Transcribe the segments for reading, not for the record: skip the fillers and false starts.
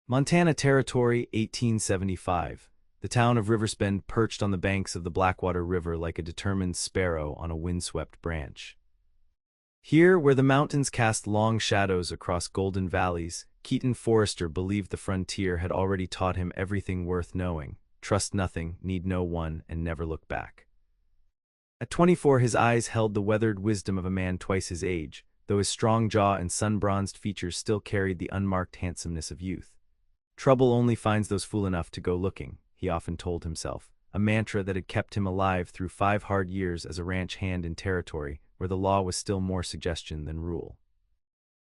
Montana Territory, 1875. The town of Riversbend perched on the banks of the Blackwater River like a determined sparrow on a windswept branch. Here, where the mountains cast long shadows across golden valleys, Keaton Forrester believed the frontier had already taught him everything worth knowing: trust nothing, need no one, and never look back. At 24, his eyes held the weathered wisdom of a man twice his age, though his strong jaw and sun-bronzed features still carried the unmarked handsomeness of youth. Trouble only finds those fool enough to go looking, he often told himself, a mantra that had kept him alive through 5 hard years as a ranch hand in territory where the law was still more suggestion than rule.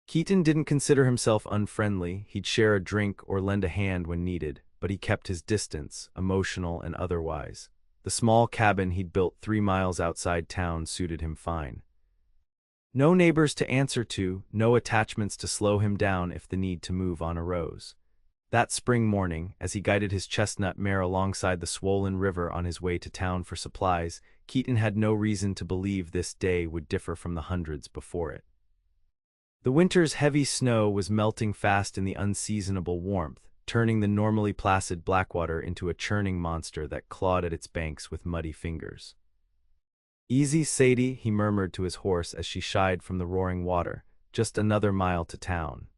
Keaton didn't consider himself unfriendly. He'd share a drink or lend a hand when needed, but he kept his distance, emotional and otherwise. The small cabin he'd built 3 miles outside town suited him fine. No neighbors to answer to, no attachments to slow him down if the need to move on arose. That spring morning, as he guided his chestnut mare alongside the swollen river on his way to town for supplies, Keaton had no reason to believe this day would differ from the hundreds before it. The winter's heavy snow was melting fast in the unseasonable warmth, turning the normally placid Blackwater into a churning monster that clawed at its banks with muddy fingers. "Easy, Sadie," he murmured to his horse as she shied from the roaring water. "Just another mile to town."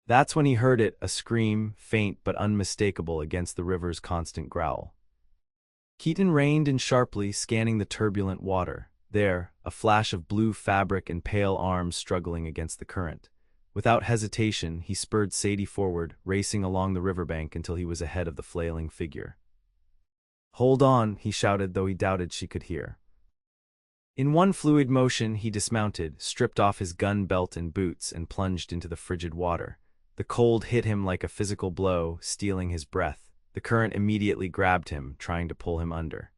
That's when he heard it, a scream, faint but unmistakable against the river's constant growl. Keaton reined in sharply, scanning the turbulent water. There, a flash of blue fabric and pale arms struggling against the current. Without hesitation, he spurred Sadie forward, racing along the riverbank until he was ahead of the flailing figure. "Hold on," he shouted, though he doubted she could hear. In one fluid motion, he dismounted, stripped off his gun belt and boots, and plunged into the frigid water. The cold hit him like a physical blow, stealing his breath. The current immediately grabbed him, trying to pull him under.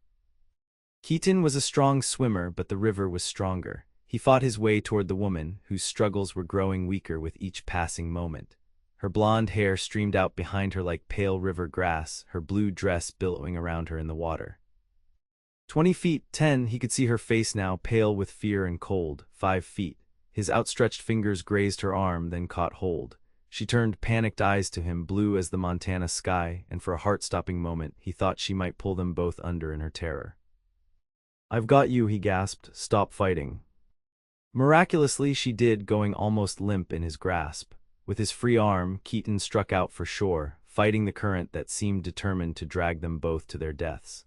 Keaton was a strong swimmer, but the river was stronger. He fought his way toward the woman, whose struggles were growing weaker with each passing moment. Her blonde hair streamed out behind her like pale river grass, her blue dress billowing around her in the water. 20 feet, 10, he could see her face now, pale with fear and cold. 5 feet. His outstretched fingers grazed her arm, then caught hold. She turned panicked eyes to him, blue as the Montana sky, and for a heart-stopping moment, he thought she might pull them both under in her terror. "I've got you," he gasped. "Stop fighting." Miraculously, she did, going almost limp in his grasp. With his free arm, Keaton struck out for shore, fighting the current that seemed determined to drag them both to their deaths.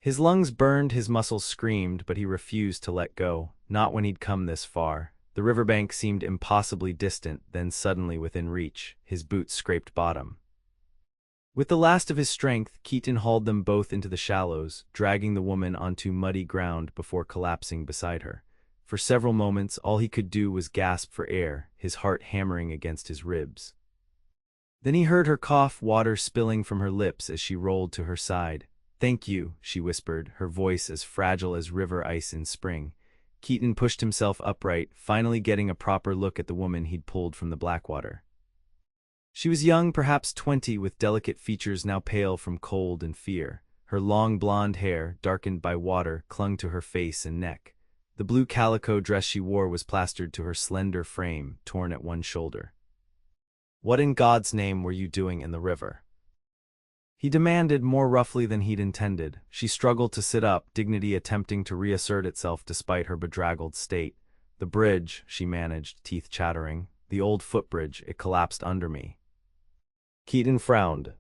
His lungs burned, his muscles screamed, but he refused to let go, not when he'd come this far. The riverbank seemed impossibly distant, then suddenly within reach. His boots scraped bottom. With the last of his strength, Keaton hauled them both into the shallows, dragging the woman onto muddy ground before collapsing beside her. For several moments, all he could do was gasp for air, his heart hammering against his ribs. Then he heard her cough, water spilling from her lips as she rolled to her side. "Thank you," she whispered, her voice as fragile as river ice in spring. Keaton pushed himself upright, finally getting a proper look at the woman he'd pulled from the Blackwater. She was young, perhaps 20, with delicate features now pale from cold and fear. Her long blonde hair, darkened by water, clung to her face and neck. The blue calico dress she wore was plastered to her slender frame, torn at one shoulder. "What in God's name were you doing in the river?" he demanded, more roughly than he'd intended. She struggled to sit up, dignity attempting to reassert itself despite her bedraggled state. "The bridge," she managed, teeth chattering. "The old footbridge, it collapsed under me." Keaton frowned.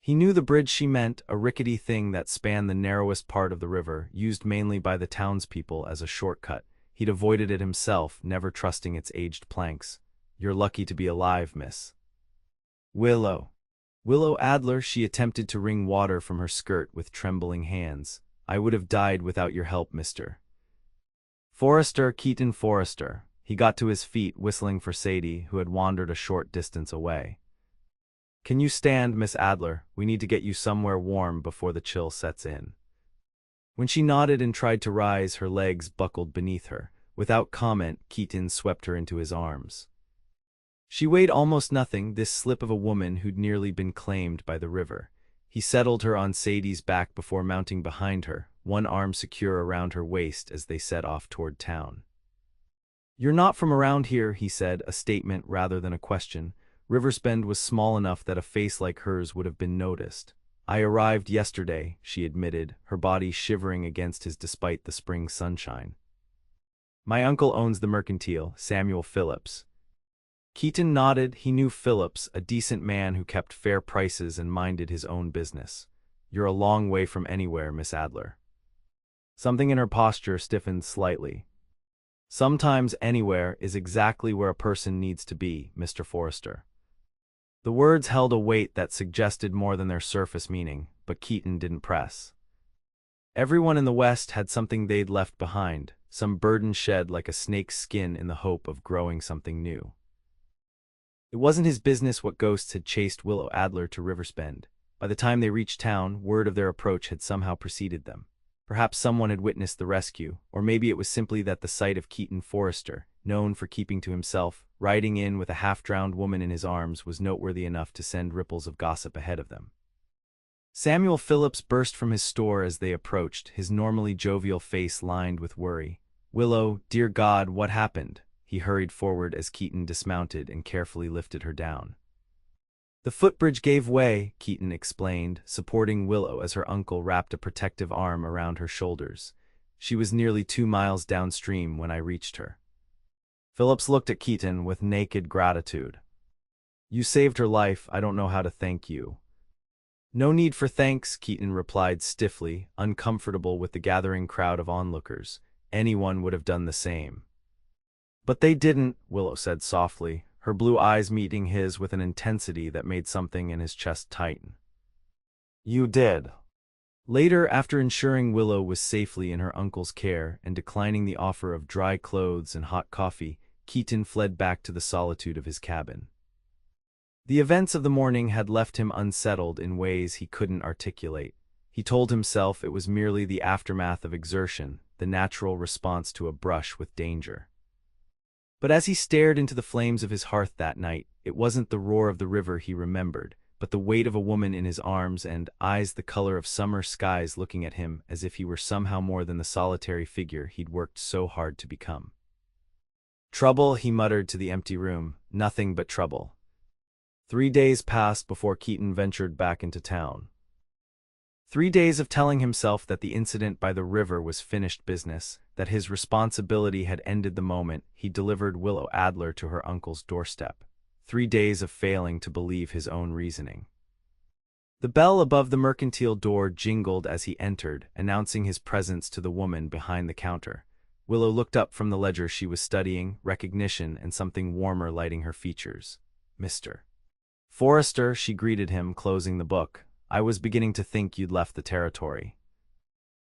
He knew the bridge she meant, a rickety thing that spanned the narrowest part of the river, used mainly by the townspeople as a shortcut. He'd avoided it himself, never trusting its aged planks. "You're lucky to be alive, miss." Willow Adler," she attempted to wring water from her skirt with trembling hands. "I would have died without your help, Mr. Forrester, Keaton Forrester." He got to his feet, whistling for Sadie, who had wandered a short distance away. "Can you stand, Miss Adler? We need to get you somewhere warm before the chill sets in." When she nodded and tried to rise, her legs buckled beneath her. Without comment, Keaton swept her into his arms. She weighed almost nothing, this slip of a woman who'd nearly been claimed by the river. He settled her on Sadie's back before mounting behind her, one arm secure around her waist as they set off toward town. "You're not from around here," he said, a statement rather than a question. Riverspend was small enough that a face like hers would have been noticed. I arrived yesterday, she admitted, her body shivering against his despite the spring sunshine. My uncle owns the mercantile, Samuel Phillips. Keaton nodded. He knew Phillips, a decent man who kept fair prices and minded his own business. You're a long way from anywhere, Miss Adler. Something in her posture stiffened slightly. Sometimes anywhere is exactly where a person needs to be, Mr. Forrester. The words held a weight that suggested more than their surface meaning, but Keaton didn't press. Everyone in the West had something they'd left behind, some burden shed like a snake's skin in the hope of growing something new. It wasn't his business what ghosts had chased Willow Adler to Riverspend. By the time they reached town, word of their approach had somehow preceded them. Perhaps someone had witnessed the rescue, or maybe it was simply that the sight of Keaton Forrester, known for keeping to himself, riding in with a half-drowned woman in his arms was noteworthy enough to send ripples of gossip ahead of them. Samuel Phillips burst from his store as they approached, his normally jovial face lined with worry. Willow, dear God, what happened? He hurried forward as Keaton dismounted and carefully lifted her down. The footbridge gave way, Keaton explained, supporting Willow as her uncle wrapped a protective arm around her shoulders. She was nearly 2 miles downstream when I reached her. Phillips looked at Keaton with naked gratitude. You saved her life. I don't know how to thank you. No need for thanks, Keaton replied stiffly, uncomfortable with the gathering crowd of onlookers. Anyone would have done the same. But they didn't, Willow said softly, her blue eyes meeting his with an intensity that made something in his chest tighten. You did. Later, after ensuring Willow was safely in her uncle's care and declining the offer of dry clothes and hot coffee, Keaton fled back to the solitude of his cabin. The events of the morning had left him unsettled in ways he couldn't articulate. He told himself it was merely the aftermath of exertion, the natural response to a brush with danger. But as he stared into the flames of his hearth that night, it wasn't the roar of the river he remembered, but the weight of a woman in his arms and eyes the color of summer skies looking at him as if he were somehow more than the solitary figure he'd worked so hard to become. Trouble, he muttered to the empty room, nothing but trouble. 3 days passed before Keaton ventured back into town. 3 days of telling himself that the incident by the river was finished business, that his responsibility had ended the moment he delivered Willow Adler to her uncle's doorstep. 3 days of failing to believe his own reasoning. The bell above the mercantile door jingled as he entered, announcing his presence to the woman behind the counter. Willow looked up from the ledger she was studying, recognition and something warmer lighting her features. Mr. Forrester, she greeted him, closing the book. I was beginning to think you'd left the territory.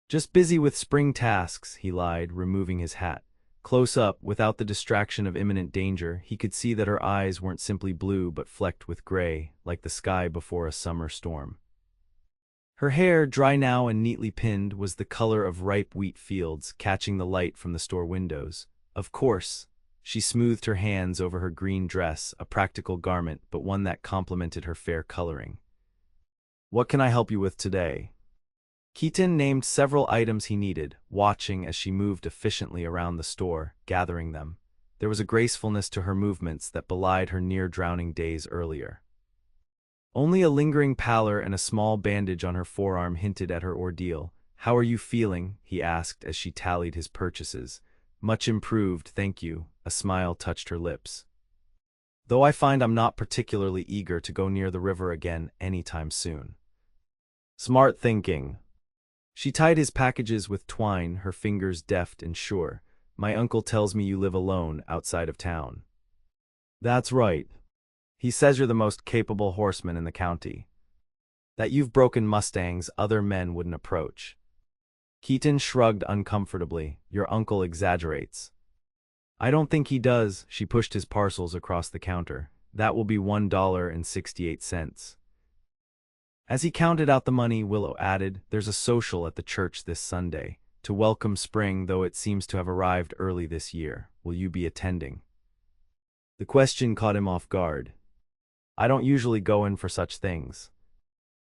Just busy with spring tasks, he lied, removing his hat. Close up, without the distraction of imminent danger, he could see that her eyes weren't simply blue but flecked with gray, like the sky before a summer storm. Her hair, dry now and neatly pinned, was the color of ripe wheat fields, catching the light from the store windows. Of course. She smoothed her hands over her green dress, a practical garment, but one that complemented her fair coloring. What can I help you with today? Keaton named several items he needed, watching as she moved efficiently around the store, gathering them. There was a gracefulness to her movements that belied her near-drowning days earlier. Only a lingering pallor and a small bandage on her forearm hinted at her ordeal. How are you feeling? He asked as she tallied his purchases. Much improved, thank you. A smile touched her lips. Though I find I'm not particularly eager to go near the river again anytime soon. Smart thinking. She tied his packages with twine, her fingers deft and sure. My uncle tells me you live alone outside of town. That's right. He says you're the most capable horseman in the county. That you've broken mustangs other men wouldn't approach. Keaton shrugged uncomfortably. Your uncle exaggerates. I don't think he does. She pushed his parcels across the counter. That will be $1.68. As he counted out the money, Willow added, there's a social at the church this Sunday, to welcome spring, though it seems to have arrived early this year. Will you be attending? The question caught him off guard. I don't usually go in for such things.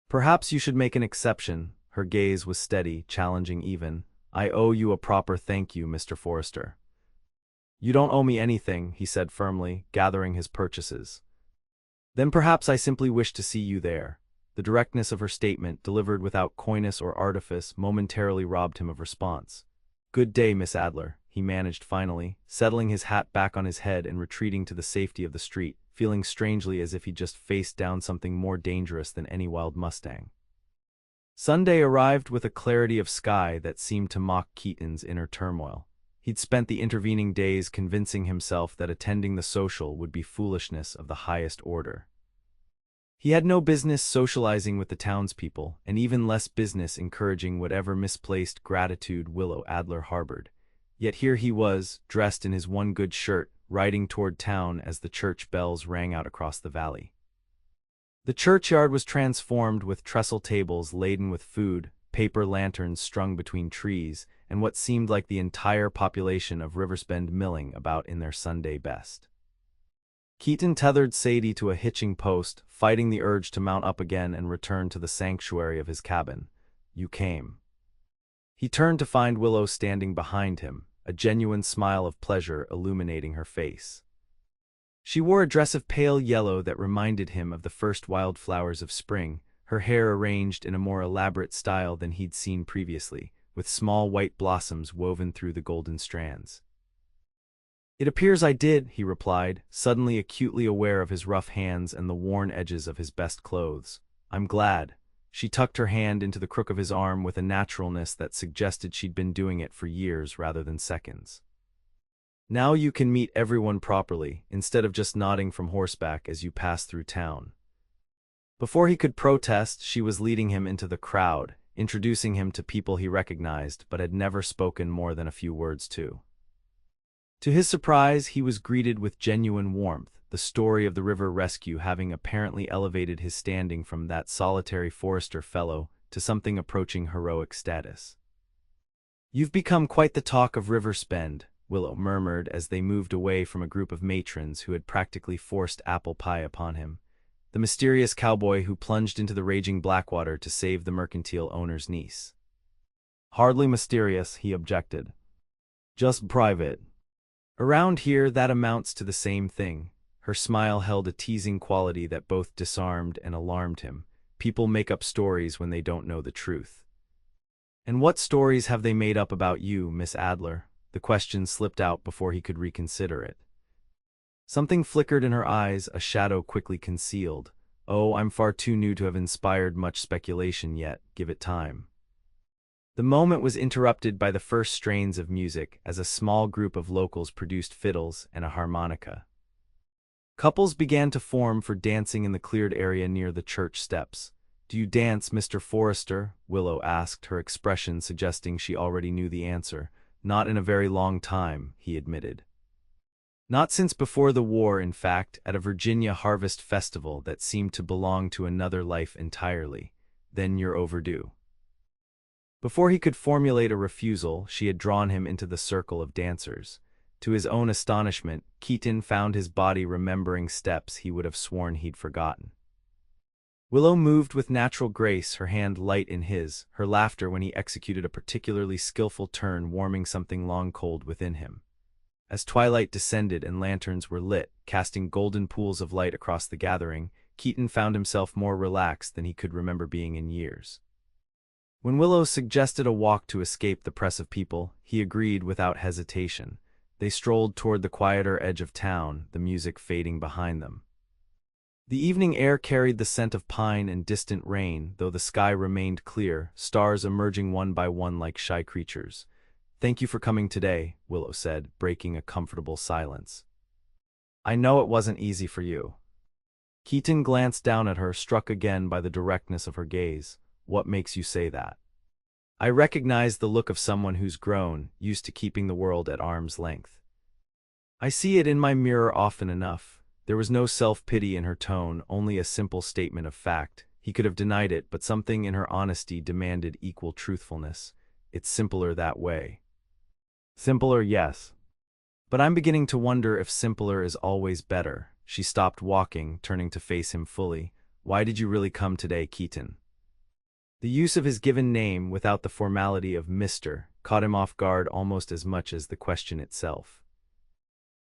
Perhaps you should make an exception. Her gaze was steady, challenging even. I owe you a proper thank you, Mr. Forrester. You don't owe me anything, he said firmly, gathering his purchases. Then perhaps I simply wish to see you there. The directness of her statement, delivered without coyness or artifice, momentarily robbed him of response. Good day, Miss Adler, he managed finally, settling his hat back on his head and retreating to the safety of the street, feeling strangely as if he'd just faced down something more dangerous than any wild mustang. Sunday arrived with a clarity of sky that seemed to mock Keaton's inner turmoil. He'd spent the intervening days convincing himself that attending the social would be foolishness of the highest order. He had no business socializing with the townspeople, and even less business encouraging whatever misplaced gratitude Willow Adler harbored. Yet here he was, dressed in his one good shirt, riding toward town as the church bells rang out across the valley. The churchyard was transformed with trestle tables laden with food, paper lanterns strung between trees, and what seemed like the entire population of Riversbend milling about in their Sunday best. Keaton tethered Sadie to a hitching post, fighting the urge to mount up again and return to the sanctuary of his cabin. You came. He turned to find Willow standing behind him, a genuine smile of pleasure illuminating her face. She wore a dress of pale yellow that reminded him of the first wildflowers of spring, her hair arranged in a more elaborate style than he'd seen previously, with small white blossoms woven through the golden strands. It appears I did, he replied, suddenly acutely aware of his rough hands and the worn edges of his best clothes. I'm glad. She tucked her hand into the crook of his arm with a naturalness that suggested she'd been doing it for years rather than seconds. Now you can meet everyone properly, instead of just nodding from horseback as you pass through town. Before he could protest, she was leading him into the crowd, introducing him to people he recognized but had never spoken more than a few words to. To his surprise, he was greeted with genuine warmth, the story of the river rescue having apparently elevated his standing from that solitary Forrester fellow to something approaching heroic status. You've become quite the talk of Riversbend, Willow murmured as they moved away from a group of matrons who had practically forced apple pie upon him. The mysterious cowboy who plunged into the raging Blackwater to save the mercantile owner's niece. Hardly mysterious, he objected. Just private. Around here, that amounts to the same thing. Her smile held a teasing quality that both disarmed and alarmed him. People make up stories when they don't know the truth. And what stories have they made up about you, Miss Adler? The question slipped out before he could reconsider it. Something flickered in her eyes, a shadow quickly concealed. Oh, I'm far too new to have inspired much speculation yet. Give it time. The moment was interrupted by the first strains of music as a small group of locals produced fiddles and a harmonica. Couples began to form for dancing in the cleared area near the church steps. Do you dance, Mr. Forrester? Willow asked, her expression suggesting she already knew the answer. Not in a very long time, he admitted. Not since before the war, in fact, at a Virginia harvest festival that seemed to belong to another life entirely. Then you're overdue. Before he could formulate a refusal, she had drawn him into the circle of dancers. To his own astonishment, Keaton found his body remembering steps he would have sworn he'd forgotten. Willow moved with natural grace, her hand light in his, her laughter when he executed a particularly skillful turn warming something long cold within him. As twilight descended and lanterns were lit, casting golden pools of light across the gathering, Keaton found himself more relaxed than he could remember being in years. When Willow suggested a walk to escape the press of people, he agreed without hesitation. They strolled toward the quieter edge of town, the music fading behind them. The evening air carried the scent of pine and distant rain, though the sky remained clear, stars emerging one by one like shy creatures. Thank you for coming today, Willow said, breaking a comfortable silence. I know it wasn't easy for you. Keaton glanced down at her, struck again by the directness of her gaze. What makes you say that? I recognize the look of someone who's grown, used to keeping the world at arm's length. I see it in my mirror often enough. There was no self-pity in her tone, only a simple statement of fact. He could have denied it, but something in her honesty demanded equal truthfulness. It's simpler that way. Simpler, yes. But I'm beginning to wonder if simpler is always better. She stopped walking, turning to face him fully. Why did you really come today, Keaton? The use of his given name, without the formality of Mr., caught him off guard almost as much as the question itself.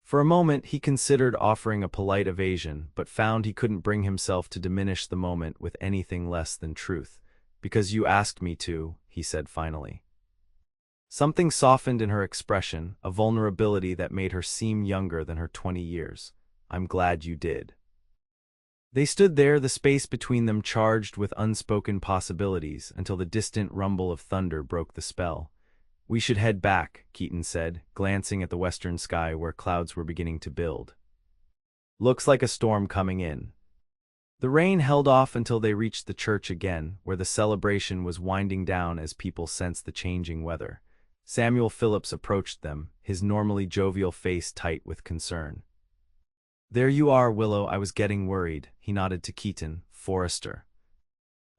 For a moment he considered offering a polite evasion, but found he couldn't bring himself to diminish the moment with anything less than truth. "Because you asked me to," he said finally. Something softened in her expression, a vulnerability that made her seem younger than her 20 years. "I'm glad you did." They stood there, the space between them charged with unspoken possibilities, until the distant rumble of thunder broke the spell. "We should head back," Keaton said, glancing at the western sky where clouds were beginning to build. "Looks like a storm coming in." The rain held off until they reached the church again, where the celebration was winding down as people sensed the changing weather. Samuel Phillips approached them, his normally jovial face tight with concern. "There you are, Willow, I was getting worried," he nodded to Keaton Forrester.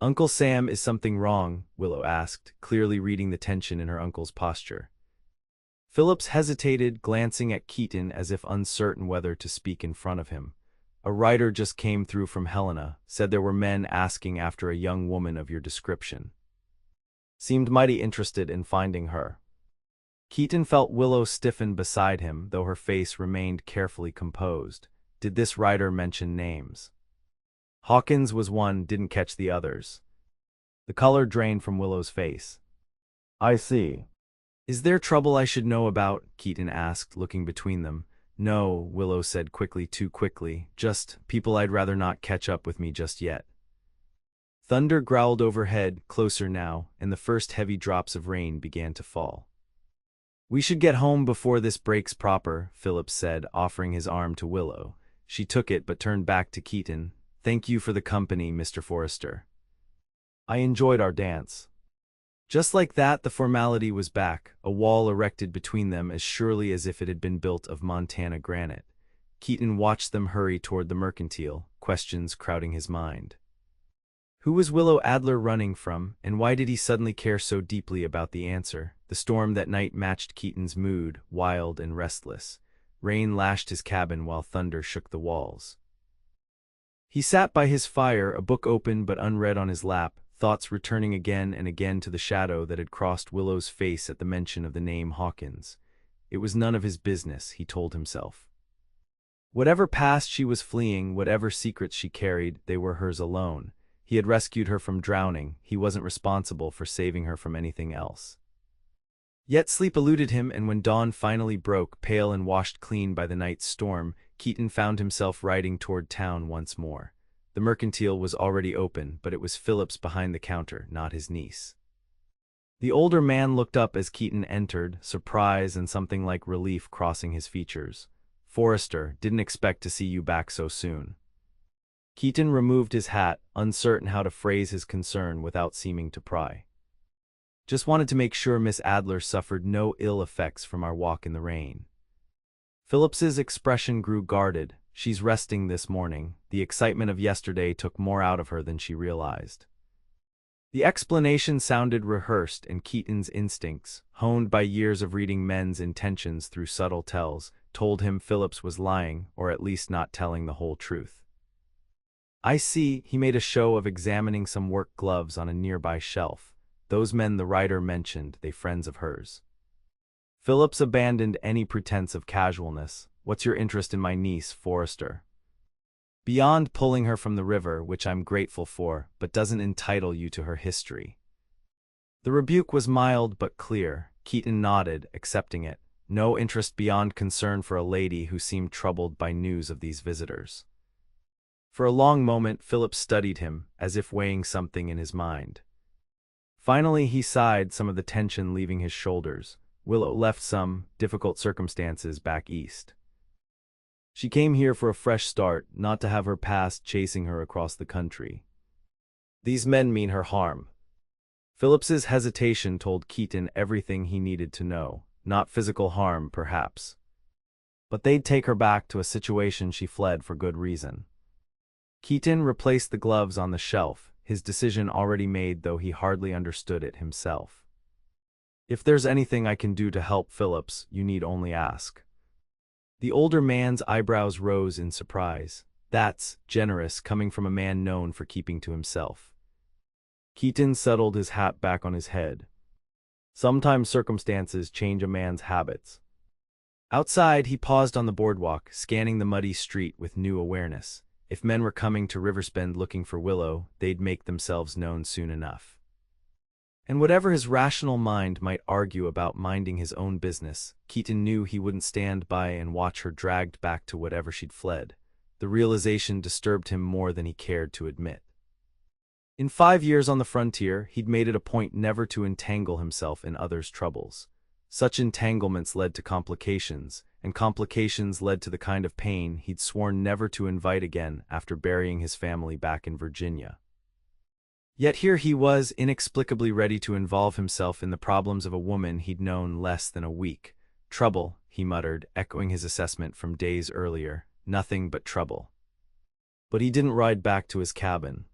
"Uncle Sam, is something wrong?" Willow asked, clearly reading the tension in her uncle's posture. Phillips hesitated, glancing at Keaton as if uncertain whether to speak in front of him. "A writer just came through from Helena, said there were men asking after a young woman of your description. Seemed mighty interested in finding her." Keaton felt Willow stiffen beside him, though her face remained carefully composed. Did this writer mention names? Hawkins was one, didn't catch the others. The color drained from Willow's face. "I see. Is there trouble I should know about?" Keaton asked, looking between them. "No," Willow said quickly, too quickly. "Just people I'd rather not catch up with me just yet." Thunder growled overhead, closer now, and the first heavy drops of rain began to fall. "We should get home before this breaks proper," Phillips said, offering his arm to Willow. She took it but turned back to Keaton. "Thank you for the company, Mr. Forrester. I enjoyed our dance." Just like that, the formality was back, a wall erected between them as surely as if it had been built of Montana granite. Keaton watched them hurry toward the mercantile, questions crowding his mind. Who was Willow Adler running from, and why did he suddenly care so deeply about the answer? The storm that night matched Keaton's mood, wild and restless. Rain lashed his cabin while thunder shook the walls. He sat by his fire, a book open but unread on his lap, thoughts returning again and again to the shadow that had crossed Willow's face at the mention of the name Hawkins. It was none of his business, he told himself. Whatever past she was fleeing, whatever secrets she carried, they were hers alone. He had rescued her from drowning, he wasn't responsible for saving her from anything else. Yet sleep eluded him, and when dawn finally broke, pale and washed clean by the night's storm, Keaton found himself riding toward town once more. The mercantile was already open, but it was Phillips behind the counter, not his niece. The older man looked up as Keaton entered, surprise and something like relief crossing his features. "Forrester, didn't expect to see you back so soon." Keaton removed his hat, uncertain how to phrase his concern without seeming to pry. "Just wanted to make sure Miss Adler suffered no ill effects from our walk in the rain." Phillips's expression grew guarded. "She's resting this morning. The excitement of yesterday took more out of her than she realized." The explanation sounded rehearsed, and Keaton's instincts, honed by years of reading men's intentions through subtle tells, told him Phillips was lying, or at least not telling the whole truth. "I see." He made a show of examining some work gloves on a nearby shelf. "Those men the writer mentioned, they friends of hers." Phillips abandoned any pretense of casualness. "What's your interest in my niece, Forrester?" "Beyond pulling her from the river, which I'm grateful for, but doesn't entitle you to her history." The rebuke was mild but clear. Keaton nodded, accepting it. No interest beyond concern for a lady who seemed troubled by news of these visitors. For a long moment, Phillips studied him, as if weighing something in his mind. Finally he sighed, some of the tension leaving his shoulders. "Willow left some difficult circumstances back east. She came here for a fresh start, not to have her past chasing her across the country. These men mean her harm." Phillips's hesitation told Keaton everything he needed to know. Not physical harm, perhaps. But they'd take her back to a situation she fled for good reason. Keaton replaced the gloves on the shelf, his decision already made, though he hardly understood it himself. "If there's anything I can do to help, Phillips, you need only ask." The older man's eyebrows rose in surprise. That's generous, coming from a man known for keeping to himself. Keaton settled his hat back on his head. "Sometimes circumstances change a man's habits." Outside, he paused on the boardwalk, scanning the muddy street with new awareness. If men were coming to Riversbend looking for Willow, they'd make themselves known soon enough. And whatever his rational mind might argue about minding his own business, Keaton knew he wouldn't stand by and watch her dragged back to whatever she'd fled. The realization disturbed him more than he cared to admit. In 5 years on the frontier, he'd made it a point never to entangle himself in others' troubles. Such entanglements led to complications, and complications led to the kind of pain he'd sworn never to invite again after burying his family back in Virginia. Yet here he was, inexplicably ready to involve himself in the problems of a woman he'd known less than a week. Trouble, he muttered, echoing his assessment from days earlier. Nothing but trouble. But he didn't ride back to his cabin.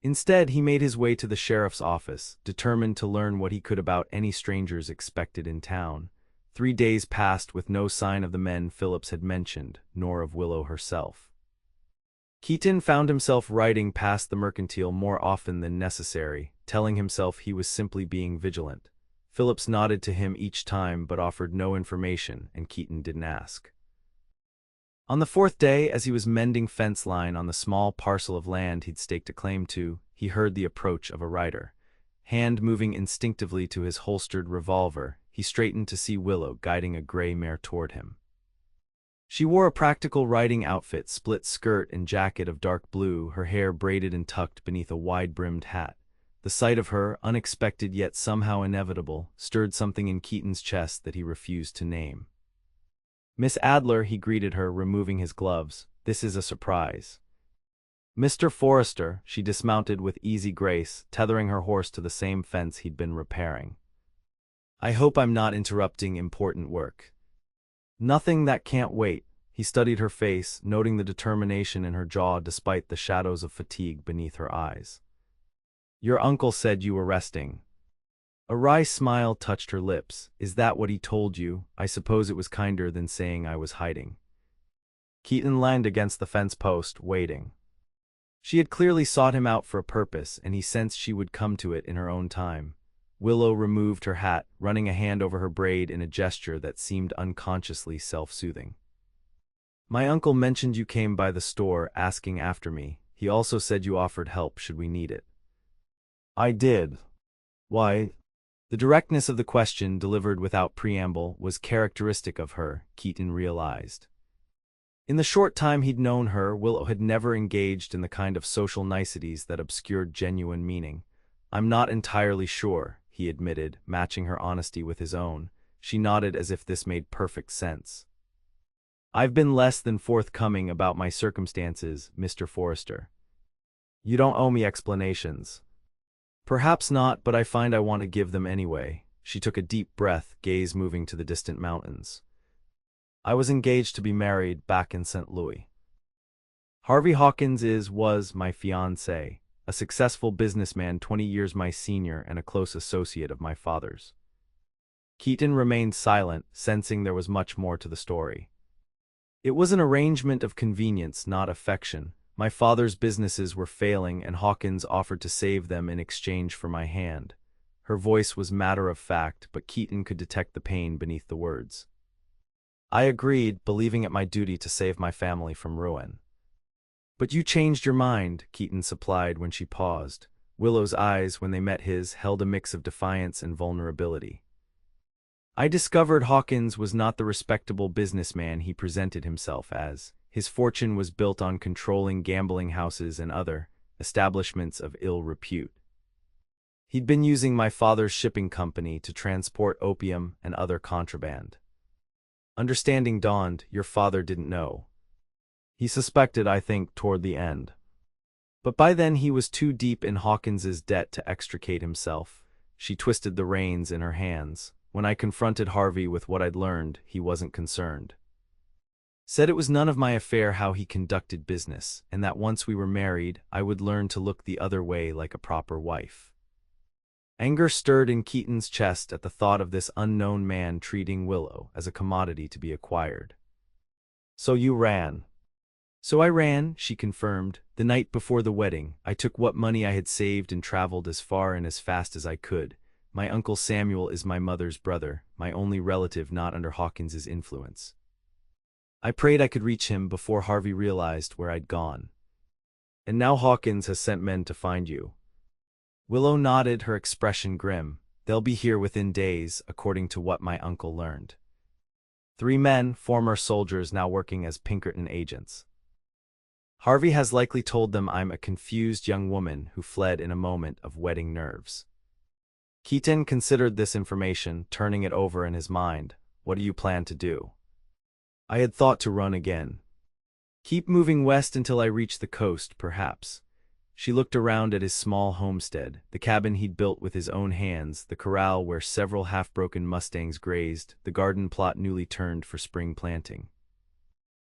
Instead, he made his way to the sheriff's office, determined to learn what he could about any strangers expected in town. 3 days passed with no sign of the men Phillips had mentioned, nor of Willow herself. Keaton found himself riding past the mercantile more often than necessary, telling himself he was simply being vigilant. Phillips nodded to him each time but offered no information, and Keaton didn't ask. On the 4th day, as he was mending fence line on the small parcel of land he'd staked a claim to, he heard the approach of a rider. Hand moving instinctively to his holstered revolver, he straightened to see Willow guiding a gray mare toward him. She wore a practical riding outfit, split skirt and jacket of dark blue, her hair braided and tucked beneath a wide-brimmed hat. The sight of her, unexpected yet somehow inevitable, stirred something in Keaton's chest that he refused to name. "Miss Adler," he greeted her, removing his gloves. "This is a surprise." "Mr. Forrester," she dismounted with easy grace, tethering her horse to the same fence he'd been repairing. "I hope I'm not interrupting important work." "Nothing that can't wait." He studied her face, noting the determination in her jaw despite the shadows of fatigue beneath her eyes. "Your uncle said you were resting." A wry smile touched her lips. "Is that what he told you? I suppose it was kinder than saying I was hiding." Keaton leaned against the fence post, waiting. She had clearly sought him out for a purpose, and he sensed she would come to it in her own time. Willow removed her hat, running a hand over her braid in a gesture that seemed unconsciously self-soothing. "My uncle mentioned you came by the store asking after me. He also said you offered help should we need it." "I did. Why?" The directness of the question, delivered without preamble, was characteristic of her, Keaton realized. In the short time he'd known her, Willow had never engaged in the kind of social niceties that obscured genuine meaning. "I'm not entirely sure," he admitted, matching her honesty with his own. She nodded as if this made perfect sense. "I've been less than forthcoming about my circumstances, Mr. Forrester." "You don't owe me explanations." "Perhaps not, but I find I want to give them anyway." She took a deep breath, gaze moving to the distant mountains. "I was engaged to be married back in St. Louis. Harvey Hawkins was my fiancé, a successful businessman 20 years my senior and a close associate of my father's." Keaton remained silent, sensing there was much more to the story. "It was an arrangement of convenience, not affection. My father's businesses were failing and Hawkins offered to save them in exchange for my hand." Her voice was matter-of-fact, but Keaton could detect the pain beneath the words. "I agreed, believing it my duty to save my family from ruin." "But you changed your mind," Keaton supplied when she paused. Willow's eyes, when they met his, held a mix of defiance and vulnerability. "I discovered Hawkins was not the respectable businessman he presented himself as. His fortune was built on controlling gambling houses and other establishments of ill repute. He'd been using my father's shipping company to transport opium and other contraband." Understanding dawned. "Your father didn't know." "He suspected, I think, toward the end. But by then he was too deep in Hawkins's debt to extricate himself." She twisted the reins in her hands. "When I confronted Harvey with what I'd learned, he wasn't concerned. Said it was none of my affair how he conducted business, and that once we were married, I would learn to look the other way like a proper wife." Anger stirred in Keaton's chest at the thought of this unknown man treating Willow as a commodity to be acquired. "So you ran." "So I ran," she confirmed. "The night before the wedding, I took what money I had saved and traveled as far and as fast as I could. My Uncle Samuel is my mother's brother, my only relative not under Hawkins's influence. I prayed I could reach him before Harvey realized where I'd gone. And now Hawkins has sent men to find you. Willow nodded, her expression grim. They'll be here within days, according to what my uncle learned. 3 men, former soldiers now working as Pinkerton agents. Harvey has likely told them I'm a confused young woman who fled in a moment of wetting nerves. Keaton considered this information, turning it over in his mind. What do you plan to do? I had thought to run again. Keep moving west until I reach the coast, perhaps. She looked around at his small homestead, the cabin he'd built with his own hands, the corral where several half-broken mustangs grazed, the garden plot newly turned for spring planting.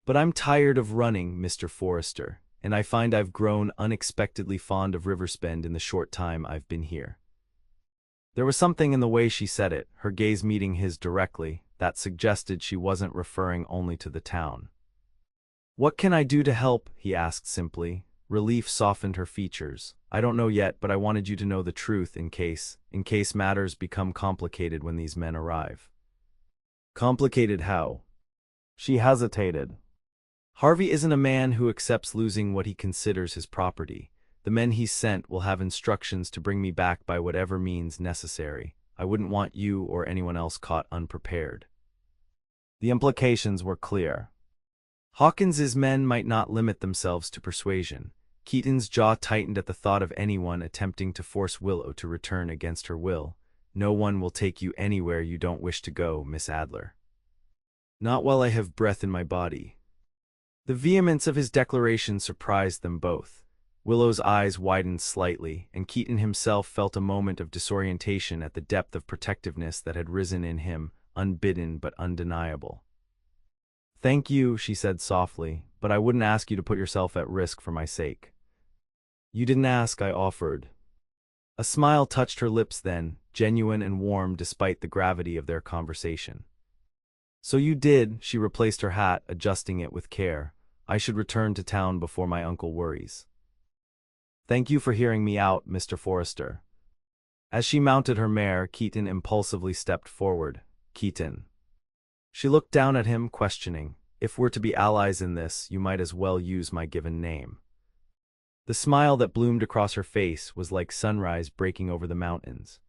But I'm tired of running, Mr. Forrester, and I find I've grown unexpectedly fond of Riverspend in the short time I've been here. There was something in the way she said it, her gaze meeting his directly, that suggested she wasn't referring only to the town. What can I do to help? He asked simply. Relief softened her features. I don't know yet, but I wanted you to know the truth in case matters become complicated when these men arrive. Complicated how? She hesitated. Harvey isn't a man who accepts losing what he considers his property. The men he's sent will have instructions to bring me back by whatever means necessary. I wouldn't want you or anyone else caught unprepared. The implications were clear. Hawkins's men might not limit themselves to persuasion. Keaton's jaw tightened at the thought of anyone attempting to force Willow to return against her will. No one will take you anywhere you don't wish to go, Miss Adler. Not while I have breath in my body. The vehemence of his declaration surprised them both. Willow's eyes widened slightly, and Keaton himself felt a moment of disorientation at the depth of protectiveness that had risen in him, unbidden but undeniable. Thank you, she said softly, but I wouldn't ask you to put yourself at risk for my sake. You didn't ask, I offered. A smile touched her lips then, genuine and warm despite the gravity of their conversation. So you did, she replaced her hat, adjusting it with care. I should return to town before my uncle worries. Thank you for hearing me out, Mr. Forrester. As she mounted her mare, Keaton impulsively stepped forward. Keaton. She looked down at him, questioning. If we're to be allies in this, you might as well use my given name. The smile that bloomed across her face was like sunrise breaking over the mountains.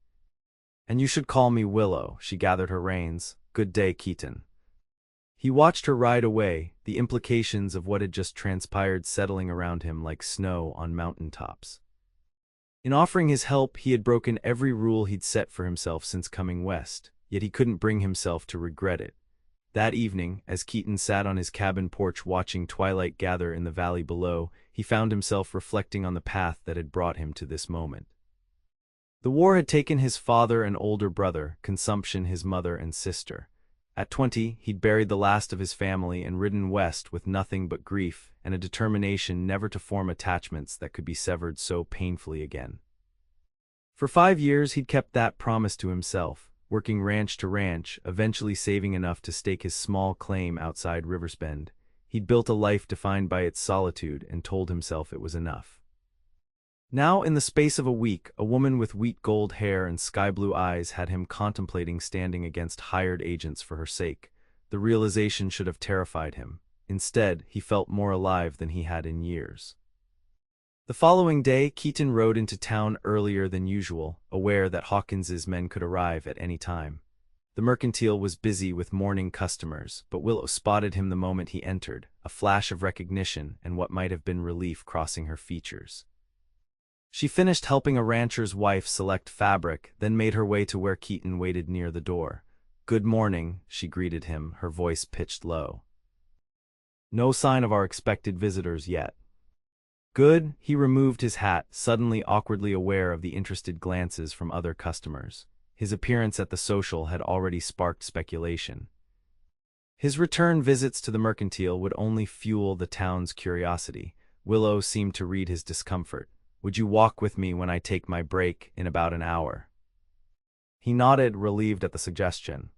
And you should call me Willow, she gathered her reins. Good day, Keaton. He watched her ride away, the implications of what had just transpired settling around him like snow on mountain tops. In offering his help, he had broken every rule he'd set for himself since coming west, yet he couldn't bring himself to regret it. That evening, as Keaton sat on his cabin porch watching twilight gather in the valley below, he found himself reflecting on the path that had brought him to this moment. The war had taken his father and older brother, consumption his mother and sister. At 20, he'd buried the last of his family and ridden west with nothing but grief and a determination never to form attachments that could be severed so painfully again. For 5 years, he'd kept that promise to himself, working ranch to ranch, eventually saving enough to stake his small claim outside Riverspend. He'd built a life defined by its solitude and told himself it was enough. Now, in the space of a week, a woman with wheat gold hair and sky-blue eyes had him contemplating standing against hired agents for her sake. The realization should have terrified him. Instead, he felt more alive than he had in years. The following day, Keaton rode into town earlier than usual, aware that Hawkins's men could arrive at any time. The mercantile was busy with morning customers, but Willow spotted him the moment he entered, a flash of recognition and what might have been relief crossing her features. She finished helping a rancher's wife select fabric, then made her way to where Keaton waited near the door. "Good morning," she greeted him, her voice pitched low. "No sign of our expected visitors yet." "Good." He removed his hat, suddenly awkwardly aware of the interested glances from other customers. His appearance at the social had already sparked speculation. His return visits to the mercantile would only fuel the town's curiosity. Willow seemed to read his discomfort. "Would you walk with me when I take my break in about an hour?" He nodded, relieved at the suggestion.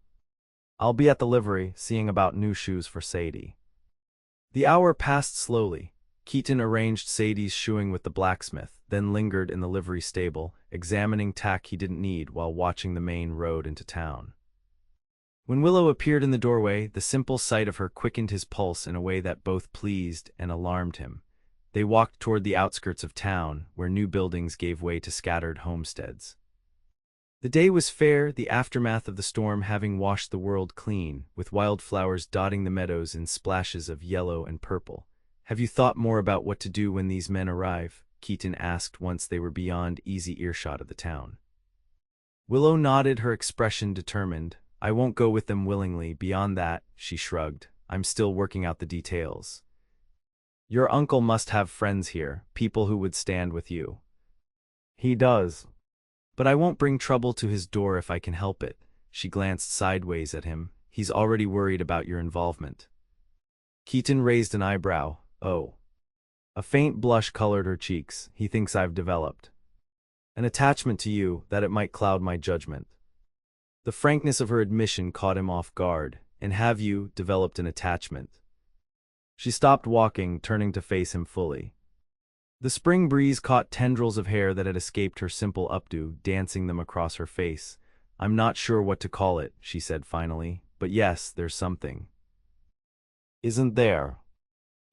"I'll be at the livery, seeing about new shoes for Sadie." The hour passed slowly. Keaton arranged Sadie's shoeing with the blacksmith, then lingered in the livery stable, examining tack he didn't need while watching the main road into town. When Willow appeared in the doorway, the simple sight of her quickened his pulse in a way that both pleased and alarmed him. They walked toward the outskirts of town, where new buildings gave way to scattered homesteads. The day was fair, the aftermath of the storm having washed the world clean, with wildflowers dotting the meadows in splashes of yellow and purple. "Have you thought more about what to do when these men arrive?" Keaton asked once they were beyond easy earshot of the town. Willow nodded, her expression determined. "I won't go with them willingly. Beyond that," she shrugged, "I'm still working out the details. Your uncle must have friends here, people who would stand with you." "He does. But I won't bring trouble to his door if I can help it." She glanced sideways at him. "He's already worried about your involvement." Keaton raised an eyebrow. "Oh." A faint blush colored her cheeks. "He thinks I've developed an attachment to you, that it might cloud my judgment." The frankness of her admission caught him off guard. "And have you developed an attachment?" She stopped walking, turning to face him fully. The spring breeze caught tendrils of hair that had escaped her simple updo, dancing them across her face. "I'm not sure what to call it," she said finally, "but yes, there's something." "Isn't there?"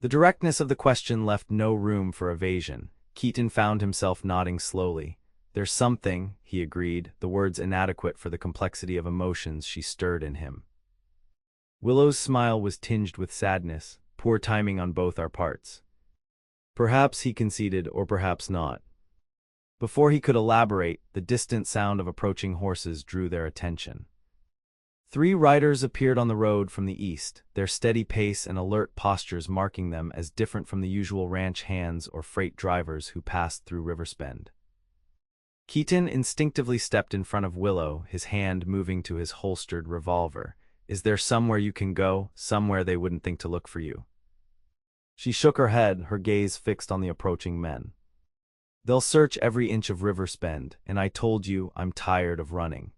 The directness of the question left no room for evasion. Keaton found himself nodding slowly. "There's something," he agreed, the words inadequate for the complexity of emotions she stirred in him. Willow's smile was tinged with sadness. "Poor timing on both our parts." Perhaps, he conceded, or perhaps not. Before he could elaborate, the distant sound of approaching horses drew their attention. 3 riders appeared on the road from the east, their steady pace and alert postures marking them as different from the usual ranch hands or freight drivers who passed through Riverspend. Keaton instinctively stepped in front of Willow, his hand moving to his holstered revolver. "Is there somewhere you can go, somewhere they wouldn't think to look for you?" She shook her head, her gaze fixed on the approaching men. "They'll search every inch of Riverspend, and I told you I'm tired of running."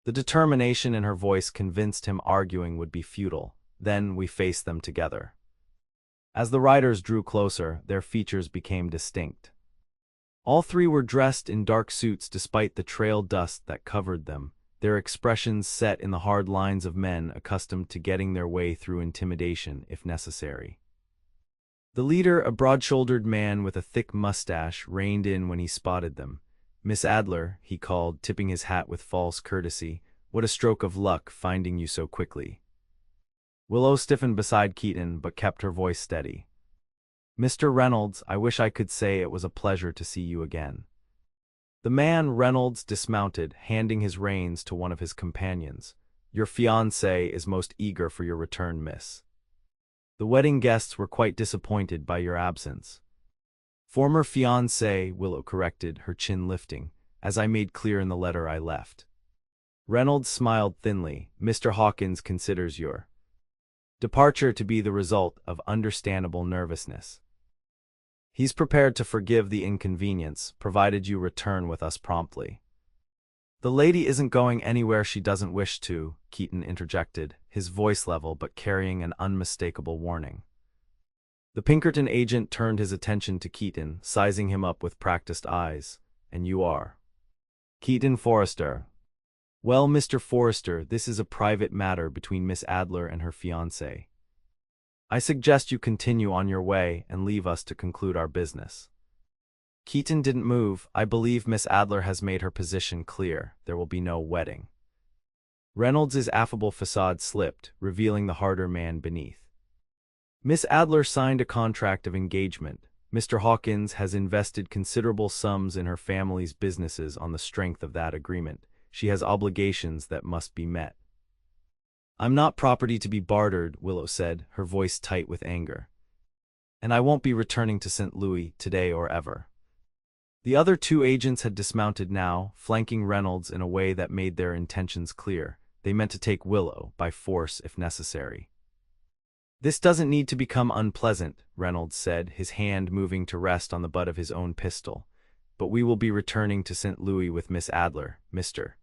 The determination in her voice convinced him arguing would be futile. "Then we face them together." As the riders drew closer, their features became distinct. All 3 were dressed in dark suits despite the trail dust that covered them, their expressions set in the hard lines of men accustomed to getting their way through intimidation if necessary. The leader, a broad-shouldered man with a thick mustache, reined in when he spotted them. "Miss Adler," he called, tipping his hat with false courtesy. "What a stroke of luck, finding you so quickly." Willow stiffened beside Keaton, but kept her voice steady. "Mr. Reynolds, I wish I could say it was a pleasure to see you again." The man, Reynolds, dismounted, handing his reins to one of his companions. "Your fiancé is most eager for your return, miss. The wedding guests were quite disappointed by your absence." "Former fiancé," Willow corrected, her chin lifting, "as I made clear in the letter I left." Reynolds smiled thinly. "Mr. Hawkins considers your departure to be the result of understandable nervousness. He's prepared to forgive the inconvenience, provided you return with us promptly." "The lady isn't going anywhere she doesn't wish to," Keaton interjected, his voice level but carrying an unmistakable warning. The Pinkerton agent turned his attention to Keaton, sizing him up with practiced eyes. "And you are?" "Keaton Forrester." "Well, Mr. Forrester, this is a private matter between Miss Adler and her fiancé. I suggest you continue on your way and leave us to conclude our business." Keaton didn't move. "I believe Miss Adler has made her position clear. There will be no wedding." Reynolds' affable facade slipped, revealing the harder man beneath. "Miss Adler signed a contract of engagement. Mr. Hawkins has invested considerable sums in her family's businesses on the strength of that agreement. She has obligations that must be met." "I'm not property to be bartered," Willow said, her voice tight with anger. "And I won't be returning to St. Louis today or ever." The other 2 agents had dismounted now, flanking Reynolds in a way that made their intentions clear. They meant to take Willow, by force if necessary. "This doesn't need to become unpleasant," Reynolds said, his hand moving to rest on the butt of his own pistol. "But we will be returning to St. Louis with Miss Adler, Mr.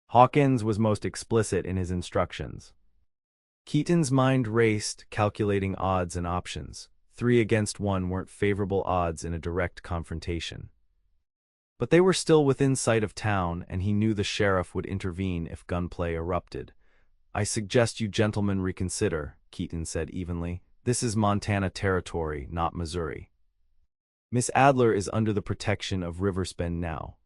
Hawkins was most explicit in his instructions. Keaton's mind raced, calculating odds and options. 3 against 1 weren't favorable odds in a direct confrontation. But they were still within sight of town, and he knew the sheriff would intervene if gunplay erupted. "I suggest you gentlemen reconsider," Keaton said evenly. "This is Montana territory, not Missouri. Miss Adler is under the protection of Riversbend now."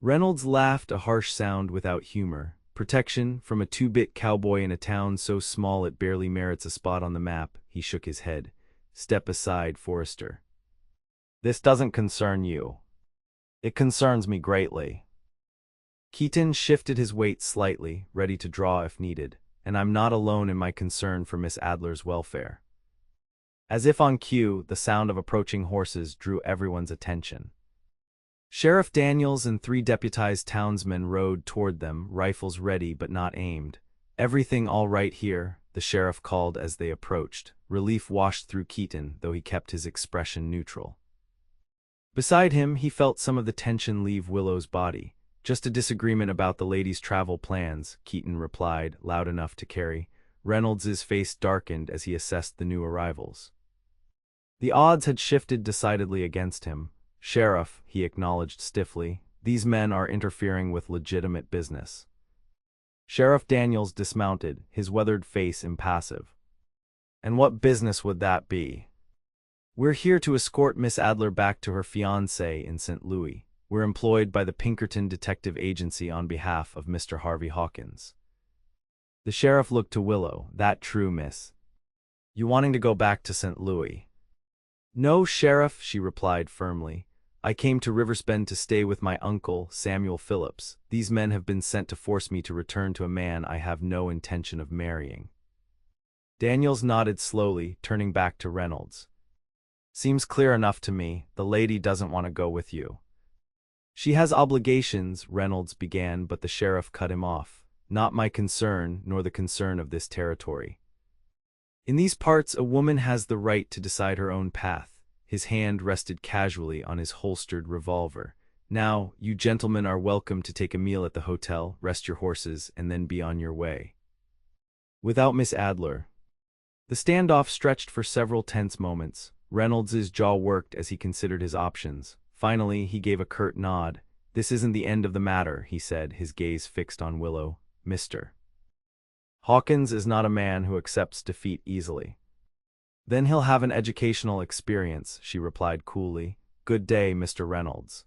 Reynolds laughed, a harsh sound without humor. "Protection from a two-bit cowboy in a town so small it barely merits a spot on the map." He shook his head. "Step aside, Forrester. This doesn't concern you. It concerns me greatly." Keaton shifted his weight slightly, ready to draw if needed, "and I'm not alone in my concern for Miss Adler's welfare." As if on cue, the sound of approaching horses drew everyone's attention. Sheriff Daniels and 3 deputized townsmen rode toward them, rifles ready but not aimed. "Everything all right here?" the sheriff called as they approached. Relief washed through Keaton, though he kept his expression neutral. Beside him, he felt some of the tension leave Willow's body. "Just a disagreement about the lady's travel plans," Keaton replied, loud enough to carry. Reynolds's face darkened as he assessed the new arrivals. The odds had shifted decidedly against him. "Sheriff," he acknowledged stiffly, "these men are interfering with legitimate business." Sheriff Daniels dismounted, his weathered face impassive. "And what business would that be?" "We're here to escort Miss Adler back to her fiancé in St. Louis. We're employed by the Pinkerton Detective Agency on behalf of Mr. Harvey Hawkins." The sheriff looked to Willow. "That true, miss? You wanting to go back to St. Louis?" "No, Sheriff," she replied firmly. "I came to Riversbend to stay with my uncle, Samuel Phillips. These men have been sent to force me to return to a man I have no intention of marrying." Daniels nodded slowly, turning back to Reynolds. "Seems clear enough to me. The lady doesn't want to go with you." "She has obligations," Reynolds began, but the sheriff cut him off. "Not my concern, nor the concern of this territory. In these parts, a woman has the right to decide her own path." His hand rested casually on his holstered revolver. "Now, you gentlemen are welcome to take a meal at the hotel, rest your horses, and then be on your way." Without Miss Adler. The standoff stretched for several tense moments. Reynolds's jaw worked as he considered his options. Finally, he gave a curt nod. "This isn't the end of the matter," he said, his gaze fixed on Willow. "Mr. Hawkins is not a man who accepts defeat easily." "Then he'll have an educational experience," she replied coolly. "Good day, Mr. Reynolds."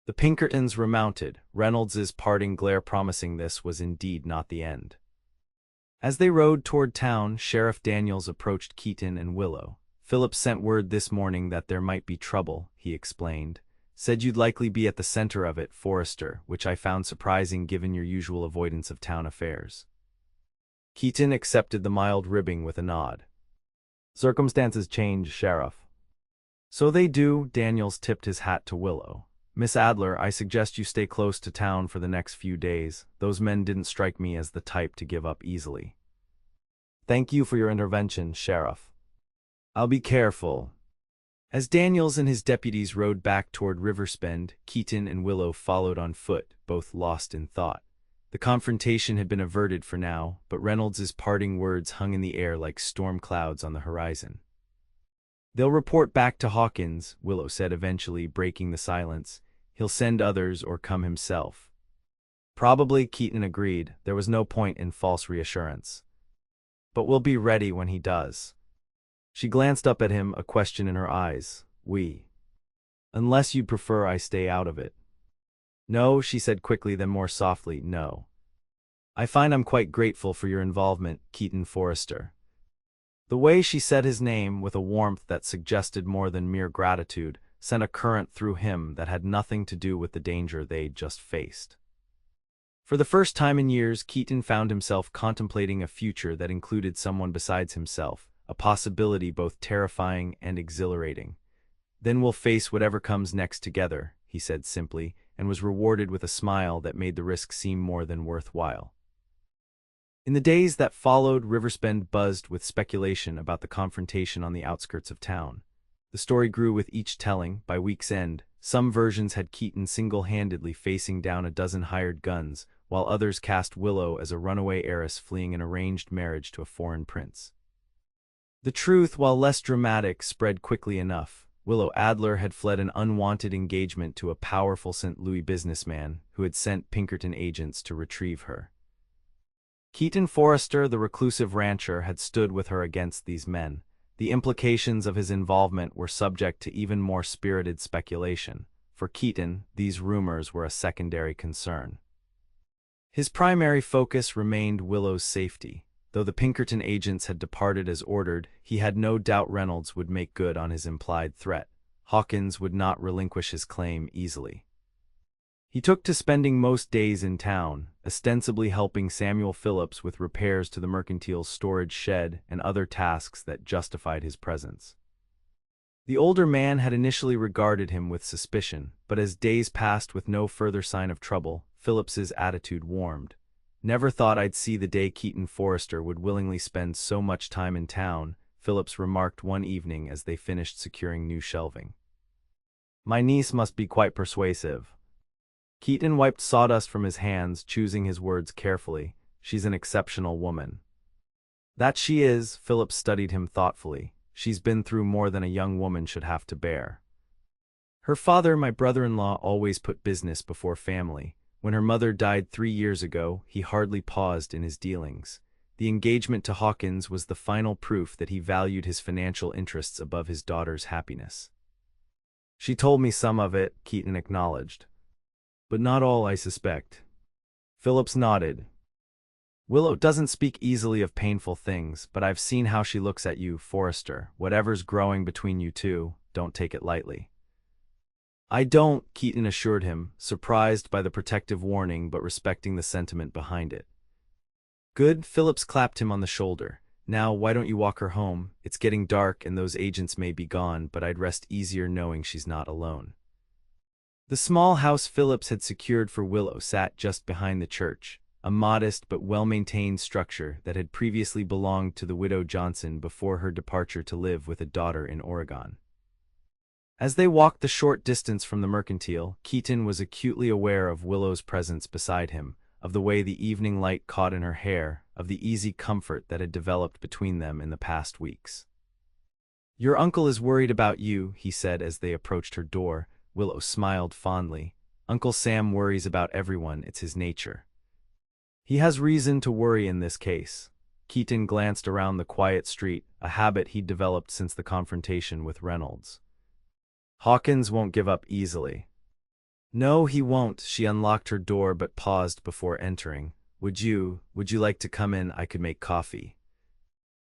The Pinkertons remounted, Reynolds's parting glare promising this was indeed not the end. As they rode toward town, Sheriff Daniels approached Keaton and Willow. "Phillips sent word this morning that there might be trouble," he explained. "Said you'd likely be at the center of it, Forrester, which I found surprising given your usual avoidance of town affairs." Keaton accepted the mild ribbing with a nod. "Circumstances change, Sheriff." "So they do." Daniels tipped his hat to Willow. "Miss Adler, I suggest you stay close to town for the next few days. Those men didn't strike me as the type to give up easily." "Thank you for your intervention, Sheriff. I'll be careful." As Daniels and his deputies rode back toward Riversbend, Keaton and Willow followed on foot, both lost in thought. The confrontation had been averted for now, but Reynolds's parting words hung in the air like storm clouds on the horizon. "They'll report back to Hawkins," Willow said eventually, breaking the silence. "He'll send others or come himself." "Probably," Keaton agreed. There was no point in false reassurance. "But we'll be ready when he does." She glanced up at him, a question in her eyes. "Unless you'd prefer I stay out of it." "No," she said quickly, then more softly, "no. I find I'm quite grateful for your involvement, Keaton Forrester." The way she said his name, with a warmth that suggested more than mere gratitude, sent a current through him that had nothing to do with the danger they'd just faced. For the first time in years, Keaton found himself contemplating a future that included someone besides himself, a possibility both terrifying and exhilarating. "Then we'll face whatever comes next together," he said simply, and was rewarded with a smile that made the risk seem more than worthwhile. In the days that followed, Riversbend buzzed with speculation about the confrontation on the outskirts of town. The story grew with each telling. By week's end, some versions had Keaton single-handedly facing down a dozen hired guns, while others cast Willow as a runaway heiress fleeing an arranged marriage to a foreign prince. The truth, while less dramatic, spread quickly enough. Willow Adler had fled an unwanted engagement to a powerful St. Louis businessman who had sent Pinkerton agents to retrieve her. Keaton Forrester, the reclusive rancher, had stood with her against these men. The implications of his involvement were subject to even more spirited speculation. For Keaton, these rumors were a secondary concern. His primary focus remained Willow's safety. Though the Pinkerton agents had departed as ordered, he had no doubt Reynolds would make good on his implied threat. Hawkins would not relinquish his claim easily. He took to spending most days in town, ostensibly helping Samuel Phillips with repairs to the mercantile's storage shed and other tasks that justified his presence. The older man had initially regarded him with suspicion, but as days passed with no further sign of trouble, Phillips's attitude warmed. "Never thought I'd see the day Keaton Forrester would willingly spend so much time in town," Phillips remarked one evening as they finished securing new shelving. "My niece must be quite persuasive." Keaton wiped sawdust from his hands, choosing his words carefully. "She's an exceptional woman." "That she is," Phillips studied him thoughtfully. "She's been through more than a young woman should have to bear. Her father, my brother-in-law, always put business before family. When her mother died 3 years ago, he hardly paused in his dealings. The engagement to Hawkins was the final proof that he valued his financial interests above his daughter's happiness." "She told me some of it," Keaton acknowledged. "But not all, I suspect." Phillips nodded. "Willow doesn't speak easily of painful things, but I've seen how she looks at you, Forrester. Whatever's growing between you two, don't take it lightly." "I don't," Keaton assured him, surprised by the protective warning but respecting the sentiment behind it. "Good," Phillips clapped him on the shoulder. "Now, why don't you walk her home? It's getting dark and those agents may be gone, but I'd rest easier knowing she's not alone." The small house Phillips had secured for Willow sat just behind the church, a modest but well-maintained structure that had previously belonged to the widow Johnson before her departure to live with a daughter in Oregon. As they walked the short distance from the mercantile, Keaton was acutely aware of Willow's presence beside him, of the way the evening light caught in her hair, of the easy comfort that had developed between them in the past weeks. "Your uncle is worried about you," he said as they approached her door. Willow smiled fondly. "Uncle Sam worries about everyone, it's his nature." "He has reason to worry in this case." Keaton glanced around the quiet street, a habit he'd developed since the confrontation with Reynolds. "Hawkins won't give up easily." "No, he won't." She unlocked her door but paused before entering. Would you like to come in? I could make coffee."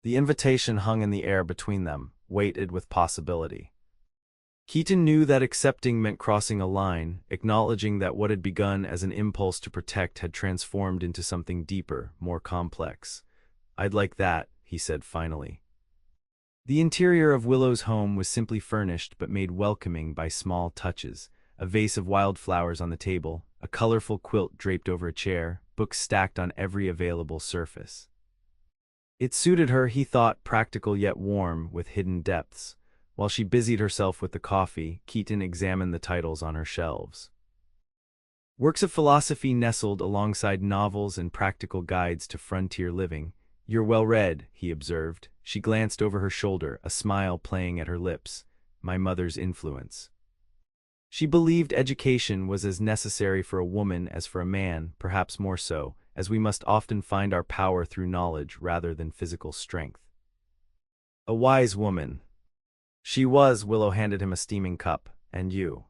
The invitation hung in the air between them, weighted with possibility. Keaton knew that accepting meant crossing a line, acknowledging that what had begun as an impulse to protect had transformed into something deeper, more complex. "I'd like that," he said finally. The interior of Willow's home was simply furnished but made welcoming by small touches. A vase of wildflowers on the table, a colorful quilt draped over a chair, books stacked on every available surface. It suited her, he thought, practical yet warm, with hidden depths. While she busied herself with the coffee, Keaton examined the titles on her shelves. Works of philosophy nestled alongside novels and practical guides to frontier living. "You're well read," he observed. She glanced over her shoulder, a smile playing at her lips. "My mother's influence." She believed education was as necessary for a woman as for a man, perhaps more so, as we must often find our power through knowledge rather than physical strength. "A wise woman." "She was." Willow handed him a steaming cup. "And you?"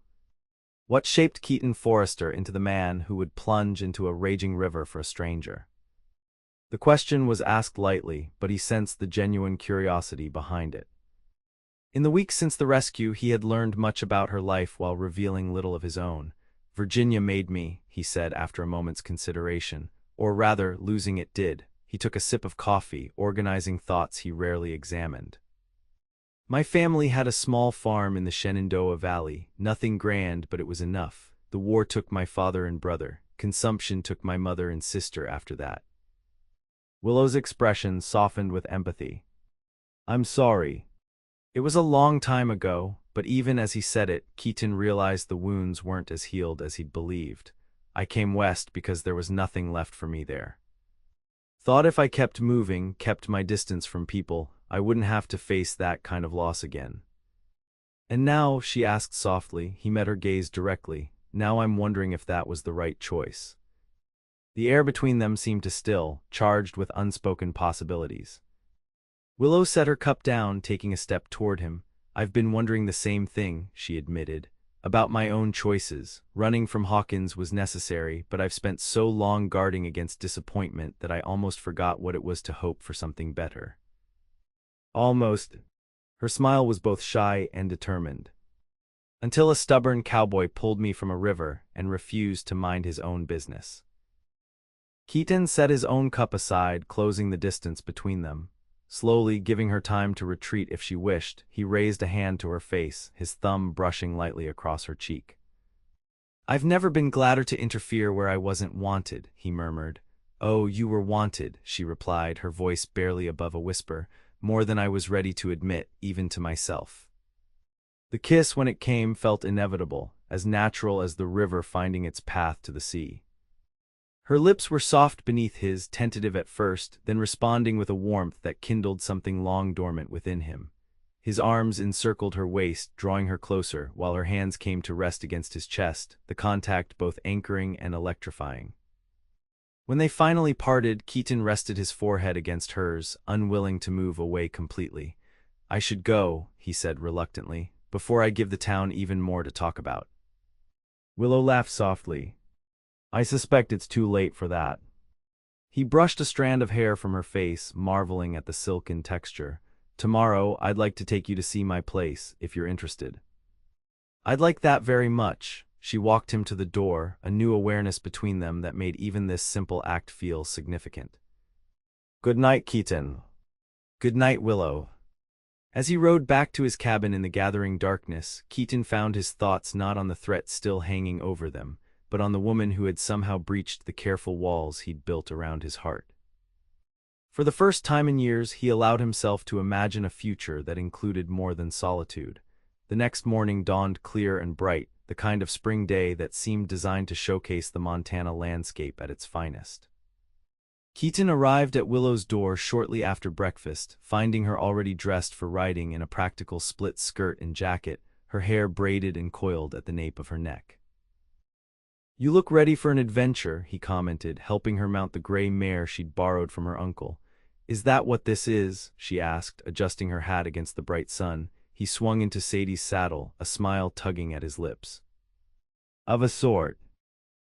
What shaped Keaton Forrester into the man who would plunge into a raging river for a stranger? The question was asked lightly, but he sensed the genuine curiosity behind it. In the weeks since the rescue, he had learned much about her life while revealing little of his own. "Virginia made me," he said after a moment's consideration. Or rather, losing it did. He took a sip of coffee, organizing thoughts he rarely examined. "My family had a small farm in the Shenandoah Valley. Nothing grand, but it was enough. The war took my father and brother. Consumption took my mother and sister after that." Willow's expression softened with empathy. "I'm sorry." It was a long time ago, but even as he said it, Keaton realized the wounds weren't as healed as he'd believed. "I came west because there was nothing left for me there. Thought if I kept moving, kept my distance from people, I wouldn't have to face that kind of loss again. And now, she asked softly, he met her gaze directly, now I'm wondering if that was the right choice. The air between them seemed to still, charged with unspoken possibilities. Willow set her cup down, taking a step toward him. I've been wondering the same thing, she admitted. About my own choices. Running from Hawkins was necessary, but I've spent so long guarding against disappointment that I almost forgot what it was to hope for something better. Almost. Her smile was both shy and determined. Until a stubborn cowboy pulled me from a river and refused to mind his own business. Keaton set his own cup aside, closing the distance between them. Slowly, giving her time to retreat if she wished, he raised a hand to her face, his thumb brushing lightly across her cheek. I've never been gladder to interfere where I wasn't wanted, he murmured. Oh, you were wanted, she replied, her voice barely above a whisper, more than I was ready to admit, even to myself. The kiss, when it came, felt inevitable, as natural as the river finding its path to the sea. Her lips were soft beneath his, tentative at first, then responding with a warmth that kindled something long dormant within him. His arms encircled her waist, drawing her closer, while her hands came to rest against his chest, the contact both anchoring and electrifying. When they finally parted, Keaton rested his forehead against hers, unwilling to move away completely. I should go, he said reluctantly, before I give the town even more to talk about. Willow laughed softly. I suspect it's too late for that. He brushed a strand of hair from her face, marveling at the silken texture. Tomorrow, I'd like to take you to see my place, if you're interested. I'd like that very much. She walked him to the door, a new awareness between them that made even this simple act feel significant. Good night, Keaton. Good night, Willow. As he rode back to his cabin in the gathering darkness, Keaton found his thoughts not on the threat still hanging over them, but on the woman who had somehow breached the careful walls he'd built around his heart. For the first time in years, he allowed himself to imagine a future that included more than solitude. The next morning dawned clear and bright, the kind of spring day that seemed designed to showcase the Montana landscape at its finest. Keaton arrived at Willow's door shortly after breakfast, finding her already dressed for riding in a practical split skirt and jacket, her hair braided and coiled at the nape of her neck. You look ready for an adventure, he commented, helping her mount the gray mare she'd borrowed from her uncle. Is that what this is? She asked, adjusting her hat against the bright sun. He swung into Sadie's saddle, a smile tugging at his lips. Of a sort.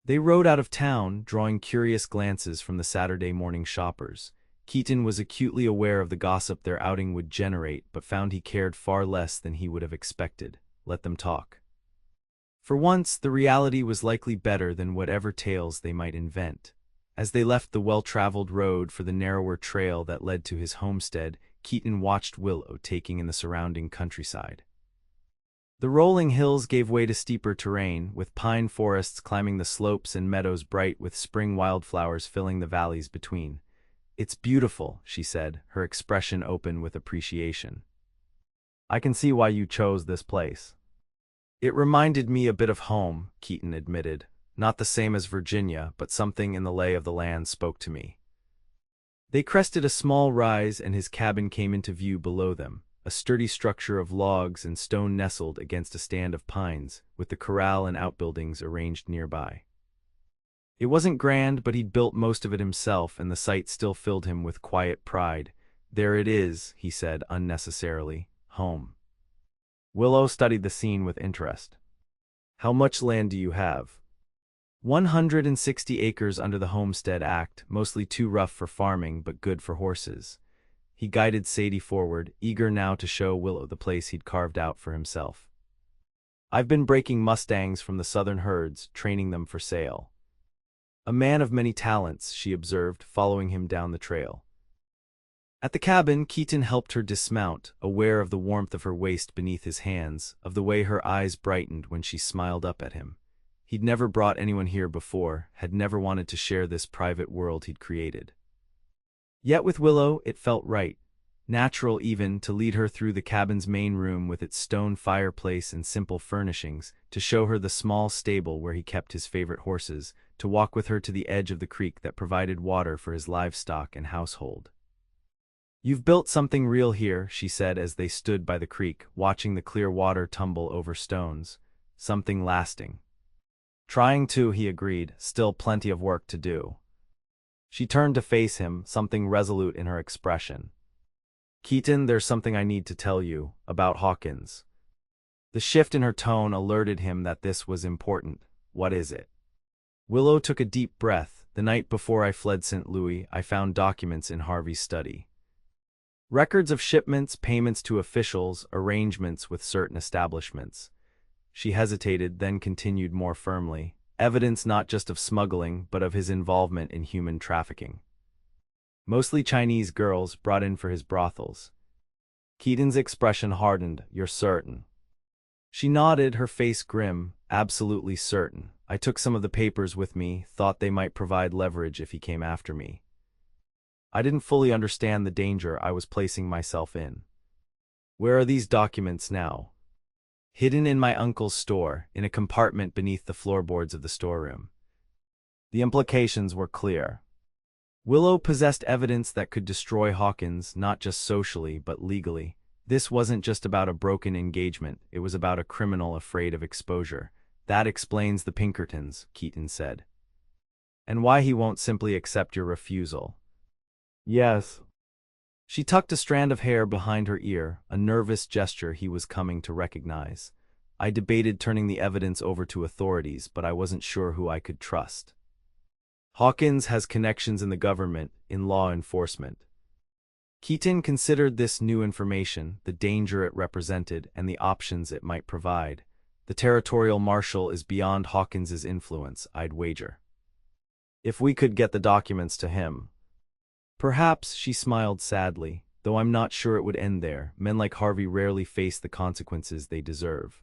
They rode out of town, drawing curious glances from the Saturday morning shoppers. Keaton was acutely aware of the gossip their outing would generate, but found he cared far less than he would have expected. Let them talk. For once, the reality was likely better than whatever tales they might invent. As they left the well-traveled road for the narrower trail that led to his homestead, Keaton watched Willow taking in the surrounding countryside. The rolling hills gave way to steeper terrain, with pine forests climbing the slopes and meadows bright with spring wildflowers filling the valleys between. It's beautiful, she said, her expression open with appreciation. I can see why you chose this place. It reminded me a bit of home, Keaton admitted. Not the same as Virginia, but something in the lay of the land spoke to me. They crested a small rise and his cabin came into view below them, a sturdy structure of logs and stone nestled against a stand of pines, with the corral and outbuildings arranged nearby. It wasn't grand, but he'd built most of it himself, and the sight still filled him with quiet pride. There it is, he said unnecessarily, home. Willow studied the scene with interest. How much land do you have? 160 acres under the Homestead Act, mostly too rough for farming but good for horses. He guided Sadie forward, eager now to show Willow the place he'd carved out for himself. I've been breaking mustangs from the southern herds, training them for sale. A man of many talents, she observed, following him down the trail. At the cabin, Keaton helped her dismount, aware of the warmth of her waist beneath his hands, of the way her eyes brightened when she smiled up at him. He'd never brought anyone here before, had never wanted to share this private world he'd created. Yet with Willow, it felt right, natural even, to lead her through the cabin's main room with its stone fireplace and simple furnishings, to show her the small stable where he kept his favorite horses, to walk with her to the edge of the creek that provided water for his livestock and household. "You've built something real here," she said as they stood by the creek, watching the clear water tumble over stones. "Something lasting." "Trying to," he agreed, "still plenty of work to do." She turned to face him, something resolute in her expression. "Keaton, there's something I need to tell you, about Hawkins." The shift in her tone alerted him that this was important. "What is it?" Willow took a deep breath. "The night before I fled St. Louis, I found documents in Harvey's study. Records of shipments, payments to officials, arrangements with certain establishments." She hesitated, then continued more firmly. "Evidence not just of smuggling, but of his involvement in human trafficking. Mostly Chinese girls brought in for his brothels." Keaton's expression hardened. "You're certain?" She nodded, her face grim. "Absolutely certain. I took some of the papers with me, thought they might provide leverage if he came after me. I didn't fully understand the danger I was placing myself in." "Where are these documents now?" "Hidden in my uncle's store, in a compartment beneath the floorboards of the storeroom." The implications were clear. Willow possessed evidence that could destroy Hawkins, not just socially, but legally. This wasn't just about a broken engagement, it was about a criminal afraid of exposure. "That explains the Pinkertons," Keaton said. "And why he won't simply accept your refusal." "Yes." She tucked a strand of hair behind her ear, a nervous gesture he was coming to recognize. "I debated turning the evidence over to authorities, but I wasn't sure who I could trust. Hawkins has connections in the government, in law enforcement." Keaton considered this new information, the danger it represented, and the options it might provide. "The territorial marshal is beyond Hawkins's influence, I'd wager. If we could get the documents to him." "Perhaps," she smiled sadly, "though I'm not sure it would end there. Men like Harvey rarely face the consequences they deserve."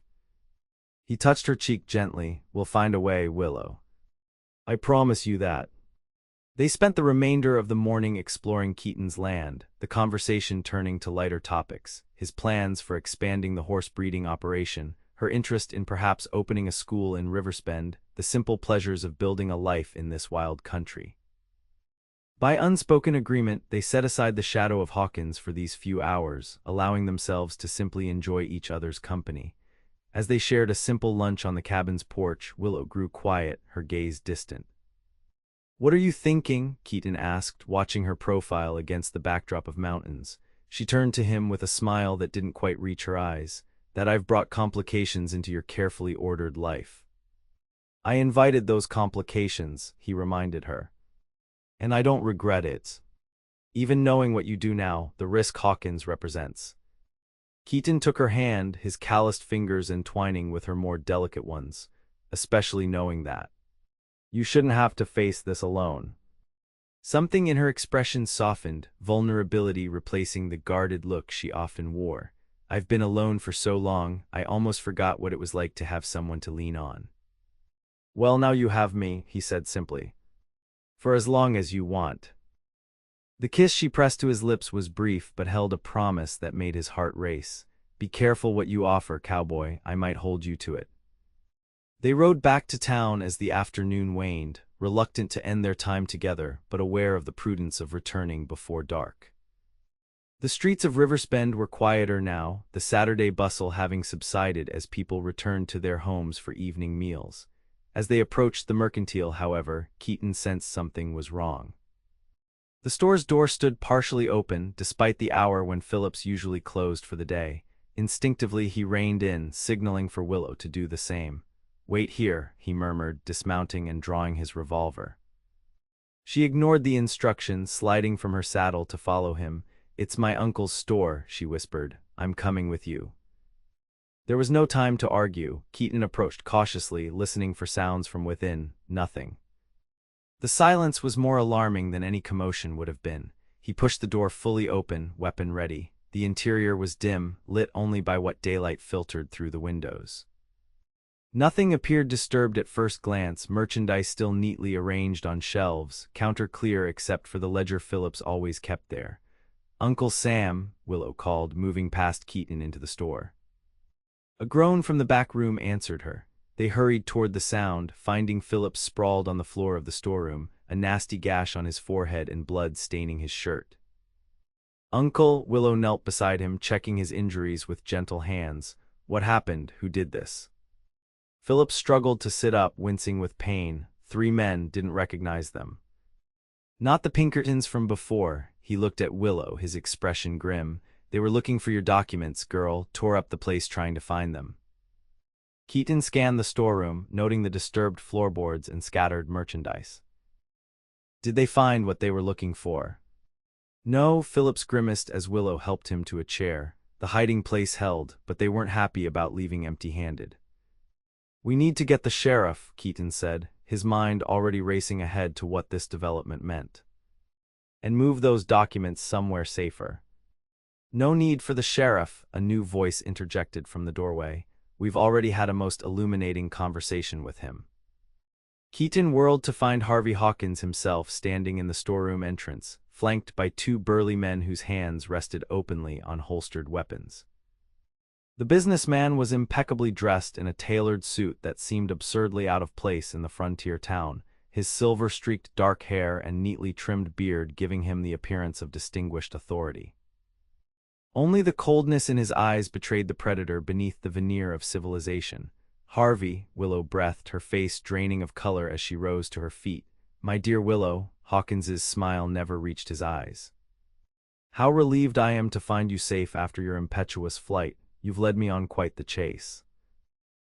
He touched her cheek gently. "We'll find a way, Willow. I promise you that." They spent the remainder of the morning exploring Keaton's land, the conversation turning to lighter topics, his plans for expanding the horse breeding operation, her interest in perhaps opening a school in Riversbend, the simple pleasures of building a life in this wild country. By unspoken agreement, they set aside the shadow of Hawkins for these few hours, allowing themselves to simply enjoy each other's company. As they shared a simple lunch on the cabin's porch, Willow grew quiet, her gaze distant. "What are you thinking?" Keaton asked, watching her profile against the backdrop of mountains. She turned to him with a smile that didn't quite reach her eyes. "That I've brought complications into your carefully ordered life." "I invited those complications," he reminded her. "And I don't regret it. Even knowing what you do now, the risk Hawkins represents." Keaton took her hand, his calloused fingers entwining with her more delicate ones, "especially knowing that you shouldn't have to face this alone." Something in her expression softened, vulnerability replacing the guarded look she often wore. "I've been alone for so long, I almost forgot what it was like to have someone to lean on." "Well, now you have me," he said simply. "For as long as you want." The kiss she pressed to his lips was brief but held a promise that made his heart race. "Be careful what you offer, Cowboy, I might hold you to it." They rode back to town as the afternoon waned, reluctant to end their time together, but aware of the prudence of returning before dark. The streets of Riversbend were quieter now, the Saturday bustle having subsided as people returned to their homes for evening meals. As they approached the mercantile, however, Keaton sensed something was wrong. The store's door stood partially open, despite the hour when Phillips usually closed for the day. Instinctively he reined in, signaling for Willow to do the same. "Wait here," he murmured, dismounting and drawing his revolver. She ignored the instructions, sliding from her saddle to follow him. "It's my uncle's store," she whispered. "I'm coming with you." There was no time to argue. Keaton approached cautiously, listening for sounds from within. Nothing. The silence was more alarming than any commotion would have been. He pushed the door fully open, weapon ready. The interior was dim, lit only by what daylight filtered through the windows. Nothing appeared disturbed at first glance, merchandise still neatly arranged on shelves, counter clear except for the ledger Phillips always kept there. "Uncle Sam," Willow called, moving past Keaton into the store. A groan from the back room answered her. They hurried toward the sound, finding Phillips sprawled on the floor of the storeroom, a nasty gash on his forehead and blood staining his shirt. Uncle Willow knelt beside him, checking his injuries with gentle hands. What happened? Who did this? Philip struggled to sit up, wincing with pain. 3 men didn't recognize them. Not the Pinkertons from before. He looked at Willow, his expression grim. They were looking for your documents, girl. Tore up the place trying to find them. Keaton scanned the storeroom, noting the disturbed floorboards and scattered merchandise. Did they find what they were looking for? No, Phillips grimaced as Willow helped him to a chair. The hiding place held, but they weren't happy about leaving empty-handed. We need to get the sheriff, Keaton said, his mind already racing ahead to what this development meant. And move those documents somewhere safer. No need for the sheriff, a new voice interjected from the doorway. We've already had a most illuminating conversation with him. Keaton whirled to find Harvey Hawkins himself standing in the storeroom entrance, flanked by 2 burly men whose hands rested openly on holstered weapons. The businessman was impeccably dressed in a tailored suit that seemed absurdly out of place in the frontier town, his silver-streaked dark hair and neatly trimmed beard giving him the appearance of distinguished authority. Only the coldness in his eyes betrayed the predator beneath the veneer of civilization. Harvey, Willow breathed, her face draining of color as she rose to her feet. My dear Willow, Hawkins's smile never reached his eyes. How relieved I am to find you safe after your impetuous flight. You've led me on quite the chase.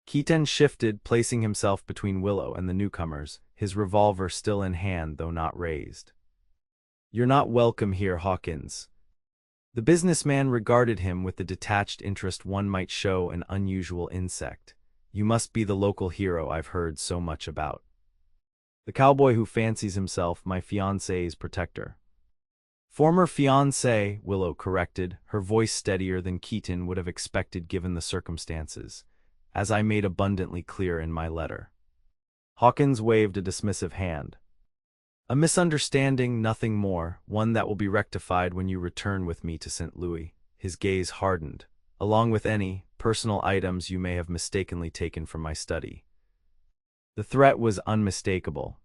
Keaton shifted, placing himself between Willow and the newcomers, his revolver still in hand though not raised. You're not welcome here, Hawkins. The businessman regarded him with the detached interest one might show an unusual insect. You must be the local hero I've heard so much about. The cowboy who fancies himself my fiancé's protector. Former fiancé, Willow corrected, her voice steadier than Keaton would have expected given the circumstances, as I made abundantly clear in my letter. Hawkins waved a dismissive hand. A misunderstanding, nothing more, one that will be rectified when you return with me to St. Louis. His gaze hardened, along with any personal items you may have mistakenly taken from my study. The threat was unmistakable.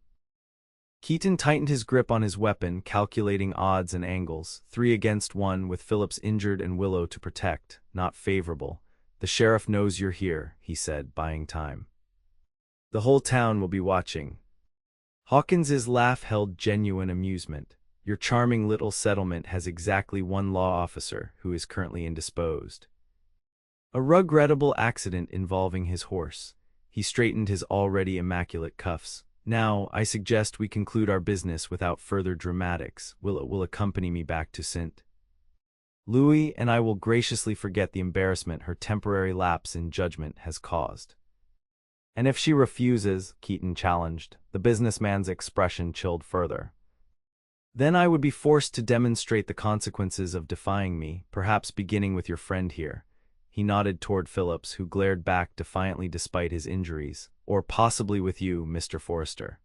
Keaton tightened his grip on his weapon, calculating odds and angles. 3 against 1 with Phillips injured and Willow to protect, not favorable. The sheriff knows you're here, he said, buying time. The whole town will be watching. Hawkins's laugh held genuine amusement. Your charming little settlement has exactly 1 law officer who is currently indisposed. A regrettable accident involving his horse. He straightened his already immaculate cuffs. Now, I suggest we conclude our business without further dramatics. Willow will accompany me back to St. Louis, and I will graciously forget the embarrassment her temporary lapse in judgment has caused. And if she refuses, Keaton challenged, the businessman's expression chilled further. Then I would be forced to demonstrate the consequences of defying me, perhaps beginning with your friend here. He nodded toward Phillips, who glared back defiantly despite his injuries. Or possibly with you, Mr. Forrester.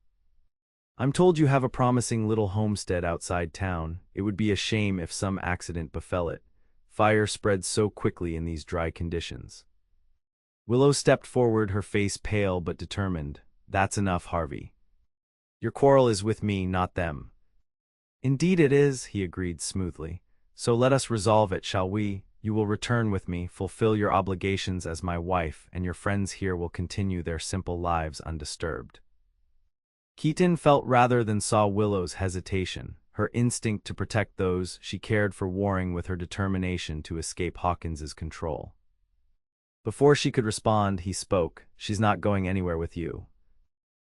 I'm told you have a promising little homestead outside town. It would be a shame if some accident befell it. Fire spreads so quickly in these dry conditions. Willow stepped forward, her face pale but determined. That's enough, Harvey. Your quarrel is with me, not them. Indeed it is, he agreed smoothly. So let us resolve it, shall we? You will return with me, fulfill your obligations as my wife, and your friends here will continue their simple lives undisturbed. Keaton felt rather than saw Willow's hesitation, her instinct to protect those she cared for warring with her determination to escape Hawkins's control. Before she could respond, he spoke. She's not going anywhere with you.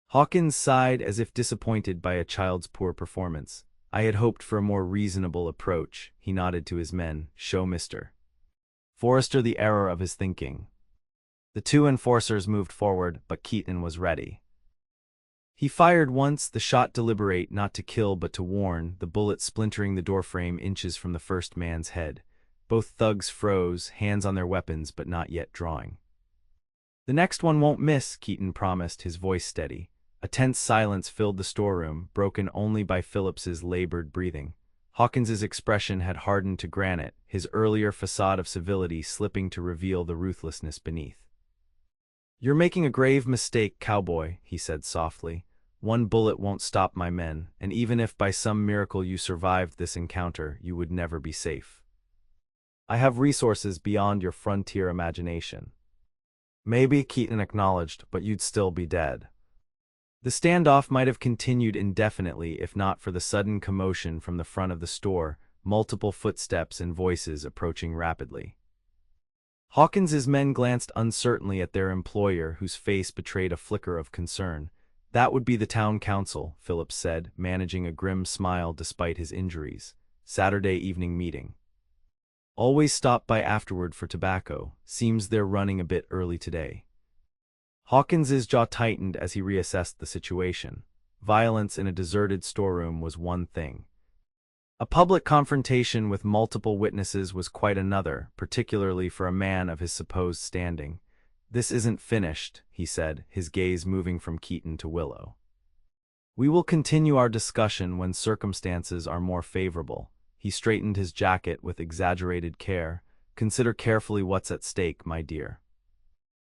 Hawkins sighed as if disappointed by a child's poor performance. I had hoped for a more reasonable approach. He nodded to his men. Show Mr. Forrester the error of his thinking. The 2 enforcers moved forward, but Keaton was ready. He fired once, the shot deliberate, not to kill but to warn, the bullet splintering the doorframe inches from the first man's head. Both thugs froze, hands on their weapons but not yet drawing. The next one won't miss, Keaton promised, his voice steady. A tense silence filled the storeroom, broken only by Phillips's labored breathing. Hawkins's expression had hardened to granite, his earlier facade of civility slipping to reveal the ruthlessness beneath. You're making a grave mistake, Cowboy, he said softly. One bullet won't stop my men, and even if by some miracle you survived this encounter, you would never be safe. I have resources beyond your frontier imagination. Maybe, Keaton acknowledged, but you'd still be dead. The standoff might have continued indefinitely if not for the sudden commotion from the front of the store, multiple footsteps and voices approaching rapidly. Hawkins's men glanced uncertainly at their employer, whose face betrayed a flicker of concern. That would be the town council, Phillips said, managing a grim smile despite his injuries. Saturday evening meeting. Always stop by afterward for tobacco. Seems they're running a bit early today. Hawkins's jaw tightened as he reassessed the situation. Violence in a deserted storeroom was one thing. A public confrontation with multiple witnesses was quite another, particularly for a man of his supposed standing. This isn't finished, he said, his gaze moving from Keaton to Willow. We will continue our discussion when circumstances are more favorable. He straightened his jacket with exaggerated care. Consider carefully what's at stake, my dear.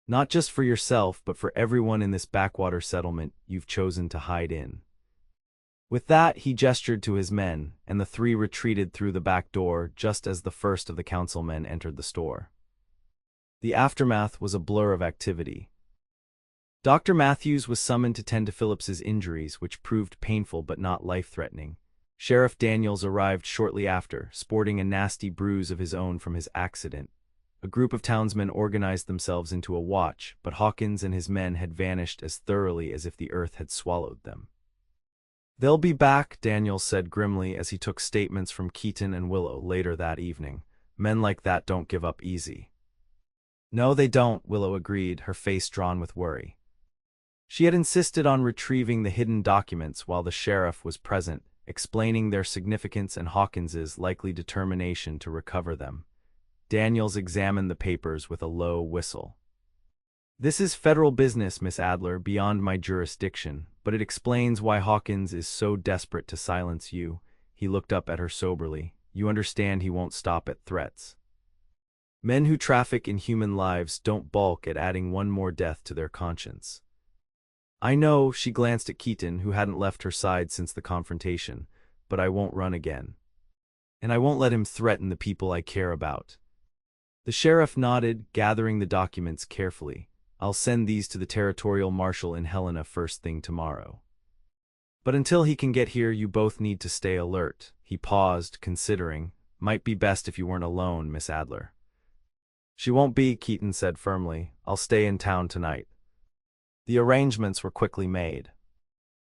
Not just for yourself, but for everyone in this backwater settlement you've chosen to hide in. With that, he gestured to his men, and the three retreated through the back door just as the first of the councilmen entered the store. The aftermath was a blur of activity. Dr. Matthews was summoned to tend to Phillips's injuries, which proved painful but not life-threatening. Sheriff Daniels arrived shortly after, sporting a nasty bruise of his own from his accident. A group of townsmen organized themselves into a watch, but Hawkins and his men had vanished as thoroughly as if the earth had swallowed them. They'll be back, Daniels said grimly as he took statements from Keaton and Willow later that evening. Men like that don't give up easy. No, they don't, Willow agreed, her face drawn with worry. She had insisted on retrieving the hidden documents while the sheriff was present, explaining their significance and Hawkins's likely determination to recover them. Daniels examined the papers with a low whistle. This is federal business, Miss Adler, beyond my jurisdiction, but it explains why Hawkins is so desperate to silence you. He looked up at her soberly. You understand he won't stop at threats. Men who traffic in human lives don't balk at adding one more death to their conscience. I know, she glanced at Keaton, who hadn't left her side since the confrontation, but I won't run again. And I won't let him threaten the people I care about. The sheriff nodded, gathering the documents carefully. I'll send these to the territorial marshal in Helena first thing tomorrow. But until he can get here, you both need to stay alert. He paused, considering. Might be best if you weren't alone, Miss Adler. She won't be, Keaton said firmly. I'll stay in town tonight. The arrangements were quickly made.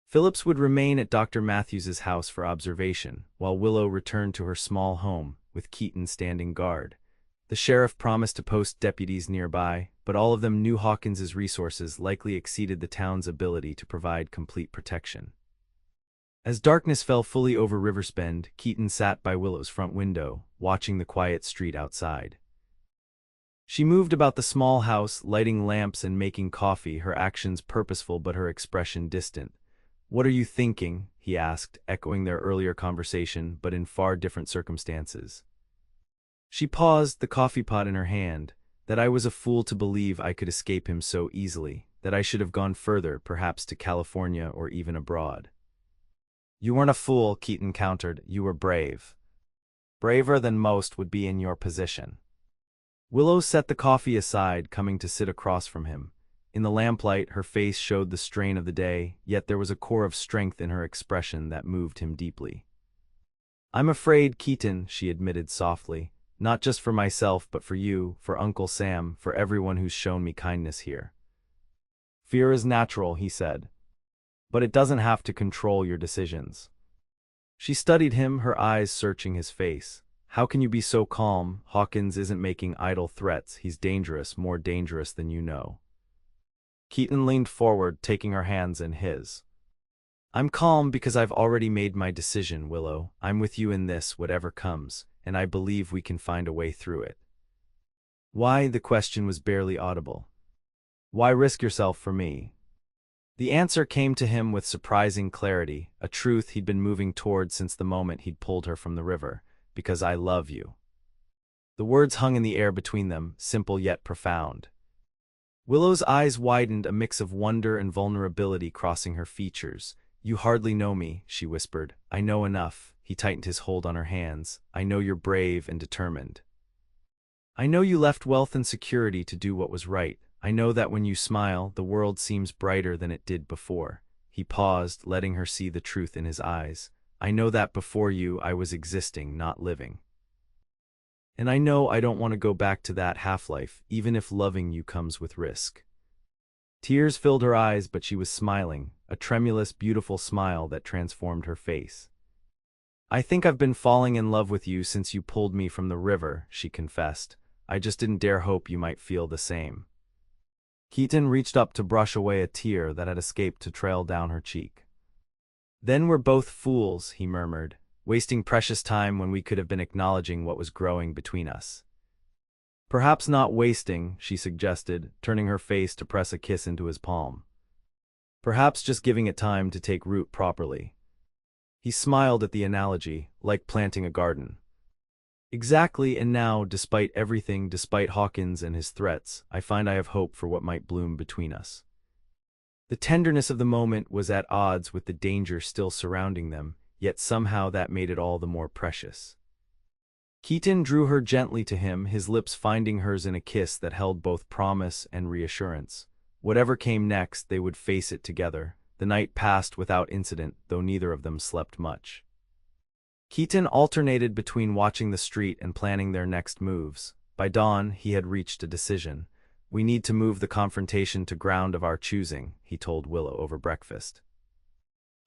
Phillips would remain at Dr. Matthews's house for observation, while Willow returned to her small home, with Keaton standing guard. The sheriff promised to post deputies nearby, but all of them knew Hawkins's resources likely exceeded the town's ability to provide complete protection. As darkness fell fully over Riversbend, Keaton sat by Willow's front window, watching the quiet street outside. She moved about the small house, lighting lamps and making coffee, her actions purposeful but her expression distant. What are you thinking? He asked, echoing their earlier conversation, but in far different circumstances. She paused, the coffee pot in her hand. That I was a fool to believe I could escape him so easily, that I should have gone further, perhaps to California or even abroad. You weren't a fool, Keaton countered. You were brave. Braver than most would be in your position. Willow set the coffee aside, coming to sit across from him. In the lamplight, her face showed the strain of the day, yet there was a core of strength in her expression that moved him deeply. I'm afraid, Keaton, she admitted softly. Not just for myself, but for you, for Uncle Sam, for everyone who's shown me kindness here. Fear is natural, he said. But it doesn't have to control your decisions. She studied him, her eyes searching his face. How can you be so calm? Hawkins isn't making idle threats. He's dangerous, more dangerous than you know. Keaton leaned forward, taking her hands in his. I'm calm because I've already made my decision, Willow. I'm with you in this, whatever comes, and I believe we can find a way through it. Why? The question was barely audible. Why risk yourself for me? The answer came to him with surprising clarity, a truth he'd been moving toward since the moment he'd pulled her from the river. Because I love you. The words hung in the air between them, simple yet profound. Willow's eyes widened, a mix of wonder and vulnerability crossing her features. "You hardly know me," she whispered. "I know enough." He tightened his hold on her hands. "I know you're brave and determined. I know you left wealth and security to do what was right. I know that when you smile, the world seems brighter than it did before." He paused, letting her see the truth in his eyes. "I know that before you, I was existing, not living. And I know I don't want to go back to that half-life, even if loving you comes with risk." Tears filled her eyes, but she was smiling, a tremulous, beautiful smile that transformed her face. "I think I've been falling in love with you since you pulled me from the river," she confessed. "I just didn't dare hope you might feel the same." Keaton reached up to brush away a tear that had escaped to trail down her cheek. "Then we're both fools," he murmured, "wasting precious time when we could have been acknowledging what was growing between us." "Perhaps not wasting," she suggested, turning her face to press a kiss into his palm. "Perhaps just giving it time to take root properly." He smiled at the analogy, like planting a garden. "Exactly, and now, despite everything, despite Hawkins and his threats, I find I have hope for what might bloom between us." The tenderness of the moment was at odds with the danger still surrounding them, yet somehow that made it all the more precious. Keaton drew her gently to him, his lips finding hers in a kiss that held both promise and reassurance. Whatever came next, they would face it together. The night passed without incident, though neither of them slept much. Keaton alternated between watching the street and planning their next moves. By dawn, he had reached a decision. "We need to move the confrontation to ground of our choosing," he told Willow over breakfast.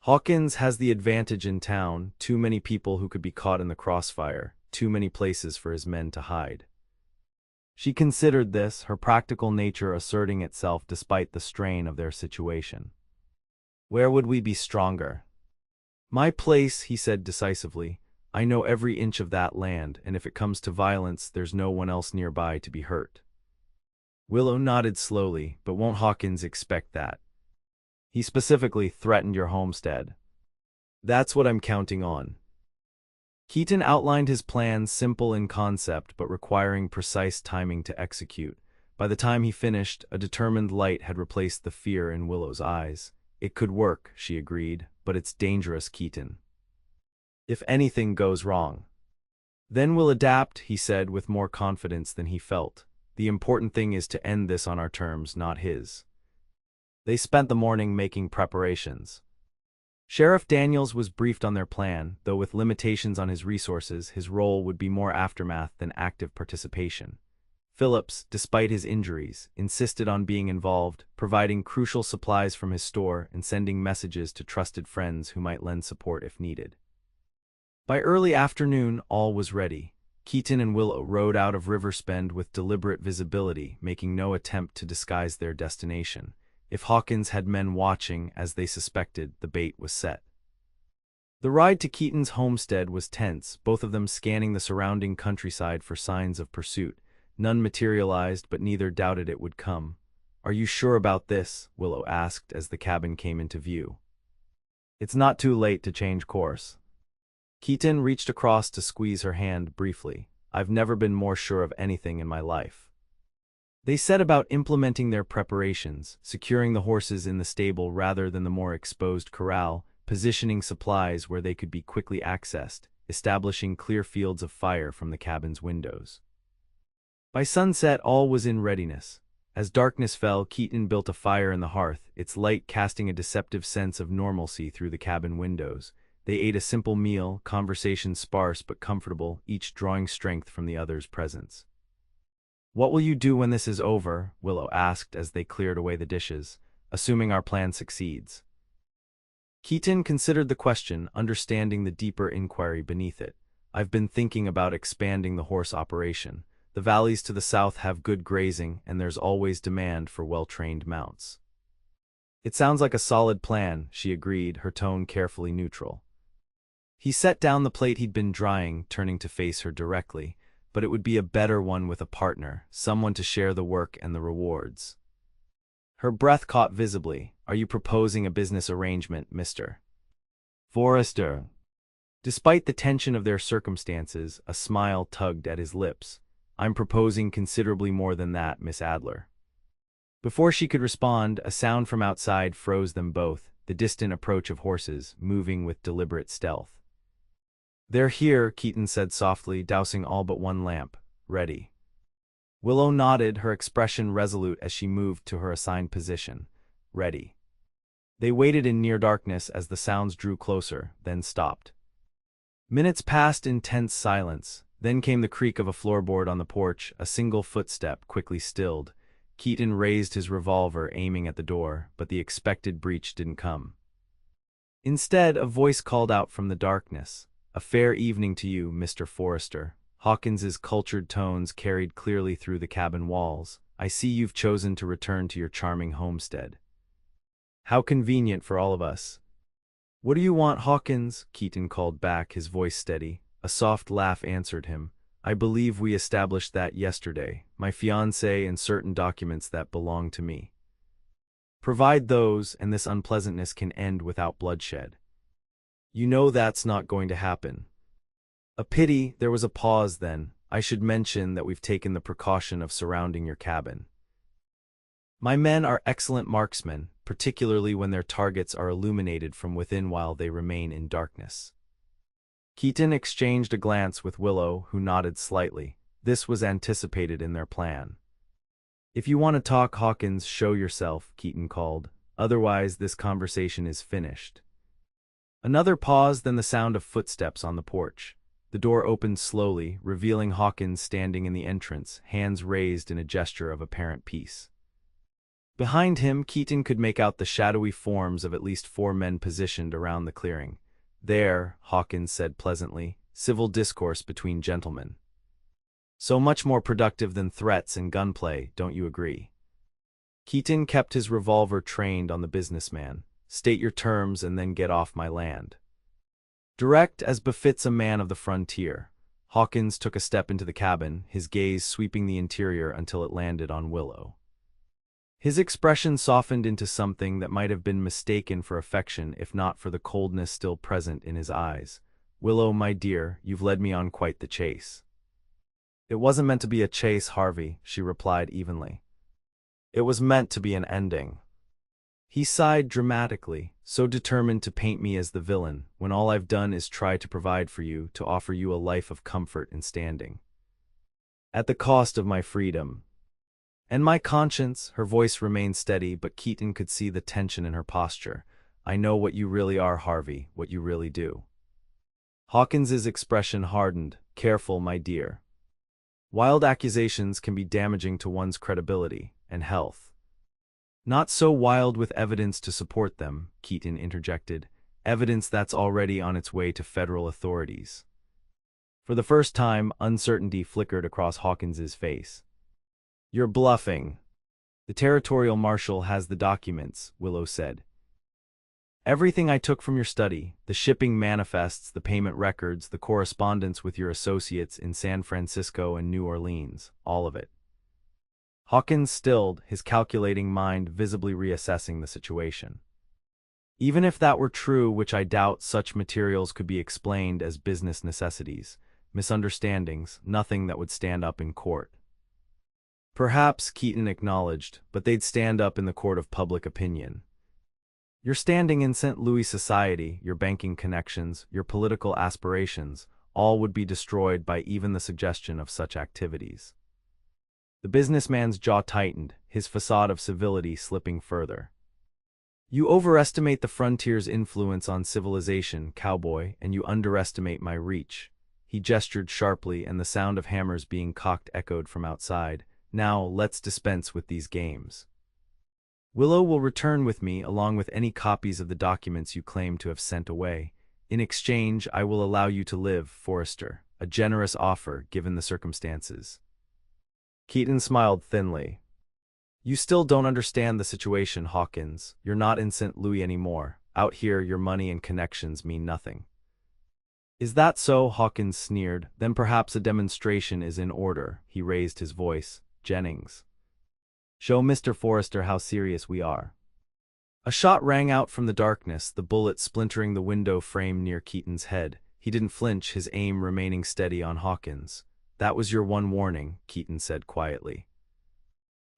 "Hawkins has the advantage in town, too many people who could be caught in the crossfire, too many places for his men to hide." She considered this, her practical nature asserting itself despite the strain of their situation. "Where would we be stronger?" "My place," he said decisively. "I know every inch of that land, and if it comes to violence, there's no one else nearby to be hurt." Willow nodded slowly. "But won't Hawkins expect that? He specifically threatened your homestead." "That's what I'm counting on." Keaton outlined his plans, simple in concept but requiring precise timing to execute. By the time he finished, a determined light had replaced the fear in Willow's eyes. "It could work," she agreed, "but it's dangerous, Keaton. If anything goes wrong, then we'll adapt," he said with more confidence than he felt. "The important thing is to end this on our terms, not his." They spent the morning making preparations. Sheriff Daniels was briefed on their plan, though with limitations on his resources, his role would be more aftermath than active participation. Phillips, despite his injuries, insisted on being involved, providing crucial supplies from his store and sending messages to trusted friends who might lend support if needed. By early afternoon, all was ready. Keaton and Willow rode out of Riverspend with deliberate visibility, making no attempt to disguise their destination. If Hawkins had men watching, as they suspected, the bait was set. The ride to Keaton's homestead was tense, both of them scanning the surrounding countryside for signs of pursuit. None materialized, but neither doubted it would come. "Are you sure about this?" Willow asked as the cabin came into view. "It's not too late to change course." Keaton reached across to squeeze her hand briefly. "I've never been more sure of anything in my life." They set about implementing their preparations, securing the horses in the stable rather than the more exposed corral, positioning supplies where they could be quickly accessed, establishing clear fields of fire from the cabin's windows. By sunset, all was in readiness. As darkness fell, Keaton built a fire in the hearth, its light casting a deceptive sense of normalcy through the cabin windows. They ate a simple meal, conversation sparse but comfortable, each drawing strength from the other's presence. "What will you do when this is over?" Willow asked as they cleared away the dishes, "assuming our plan succeeds." Keaton considered the question, understanding the deeper inquiry beneath it. "I've been thinking about expanding the horse operation. The valleys to the south have good grazing, and there's always demand for well-trained mounts." "It sounds like a solid plan," she agreed, her tone carefully neutral. He set down the plate he'd been drying, turning to face her directly. "But it would be a better one with a partner, someone to share the work and the rewards." Her breath caught visibly. "Are you proposing a business arrangement, Mr. Forrester?" Despite the tension of their circumstances, a smile tugged at his lips. "I'm proposing considerably more than that, Miss Adler." Before she could respond, a sound from outside froze them both, the distant approach of horses, moving with deliberate stealth. "They're here," Keaton said softly, dousing all but one lamp. "Ready." Willow nodded, her expression resolute as she moved to her assigned position. "Ready." They waited in near darkness as the sounds drew closer, then stopped. Minutes passed in tense silence. Then came the creak of a floorboard on the porch, a single footstep quickly stilled. Keaton raised his revolver, aiming at the door, but the expected breach didn't come. Instead, a voice called out from the darkness. "A fair evening to you, Mr. Forrester." Hawkins's cultured tones carried clearly through the cabin walls. "I see you've chosen to return to your charming homestead. How convenient for all of us." "What do you want, Hawkins?" Keaton called back, his voice steady. A soft laugh answered him. "I believe we established that yesterday. My fiancée and certain documents that belong to me. Provide those, and this unpleasantness can end without bloodshed." "You know that's not going to happen." "A pity." There was a pause then. "I should mention that we've taken the precaution of surrounding your cabin. My men are excellent marksmen, particularly when their targets are illuminated from within while they remain in darkness." Keaton exchanged a glance with Willow, who nodded slightly. This was anticipated in their plan. "If you want to talk, Hawkins, show yourself," Keaton called. "Otherwise, this conversation is finished." Another pause, then the sound of footsteps on the porch. The door opened slowly, revealing Hawkins standing in the entrance, hands raised in a gesture of apparent peace. Behind him, Keaton could make out the shadowy forms of at least 4 men positioned around the clearing. "There," Hawkins said pleasantly, "civil discourse between gentlemen. So much more productive than threats and gunplay, don't you agree?" Keaton kept his revolver trained on the businessman. "State your terms and then get off my land." Direct as befits a man of the frontier. Hawkins took a step into the cabin, his gaze sweeping the interior until it landed on Willow. His expression softened into something that might have been mistaken for affection if not for the coldness still present in his eyes. "Willow, my dear, you've led me on quite the chase." "It wasn't meant to be a chase, Harvey," she replied evenly. "It was meant to be an ending." He sighed dramatically, so determined to paint me as the villain, when all I've done is try to provide for you, to offer you a life of comfort and standing. At the cost of my freedom. "And my conscience." Her voice remained steady, but Keaton could see the tension in her posture. "I know what you really are, Harvey, what you really do." Hawkins's expression hardened. "Careful, my dear. Wild accusations can be damaging to one's credibility and health." "Not so wild with evidence to support them," Keaton interjected. "Evidence that's already on its way to federal authorities." For the first time, uncertainty flickered across Hawkins's face. "You're bluffing." "The territorial marshal has the documents," Willow said. "Everything I took from your study, the shipping manifests, the payment records, the correspondence with your associates in San Francisco and New Orleans, all of it." Hawkins stilled, his calculating mind visibly reassessing the situation. Even if that were true, which I doubt, such materials could be explained as business necessities, misunderstandings, nothing that would stand up in court. "Perhaps," Keaton acknowledged, "but they'd stand up in the court of public opinion. Your standing in St. Louis society, your banking connections, your political aspirations, all would be destroyed by even the suggestion of such activities." The businessman's jaw tightened, his facade of civility slipping further. "You overestimate the frontier's influence on civilization, Cowboy, and you underestimate my reach." He gestured sharply, and the sound of hammers being cocked echoed from outside. "Now, let's dispense with these games. Willow will return with me along with any copies of the documents you claim to have sent away. In exchange, I will allow you to live, Forrester, a generous offer given the circumstances." Keaton smiled thinly. "You still don't understand the situation, Hawkins. You're not in St. Louis anymore. Out here, your money and connections mean nothing." "Is that so?" Hawkins sneered. "Then perhaps a demonstration is in order." He raised his voice. "Jennings, show Mr. Forrester how serious we are." A shot rang out from the darkness, the bullet splintering the window frame near Keaton's head. He didn't flinch, his aim remaining steady on Hawkins. "That was your one warning," Keaton said quietly.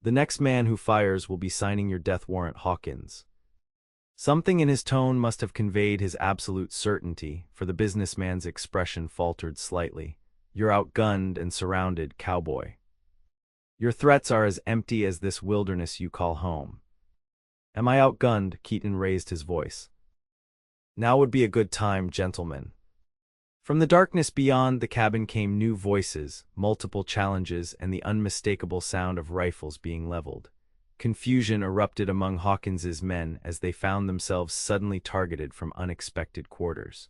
The next man who fires will be signing your death warrant, Hawkins." Something in his tone must have conveyed his absolute certainty, for the businessman's expression faltered slightly. "You're outgunned and surrounded, Cowboy. Your threats are as empty as this wilderness you call home." "Am I outgunned?" Keaton raised his voice. "Now would be a good time, gentlemen." From the darkness beyond the cabin came new voices, multiple challenges, and the unmistakable sound of rifles being leveled. Confusion erupted among Hawkins's men as they found themselves suddenly targeted from unexpected quarters.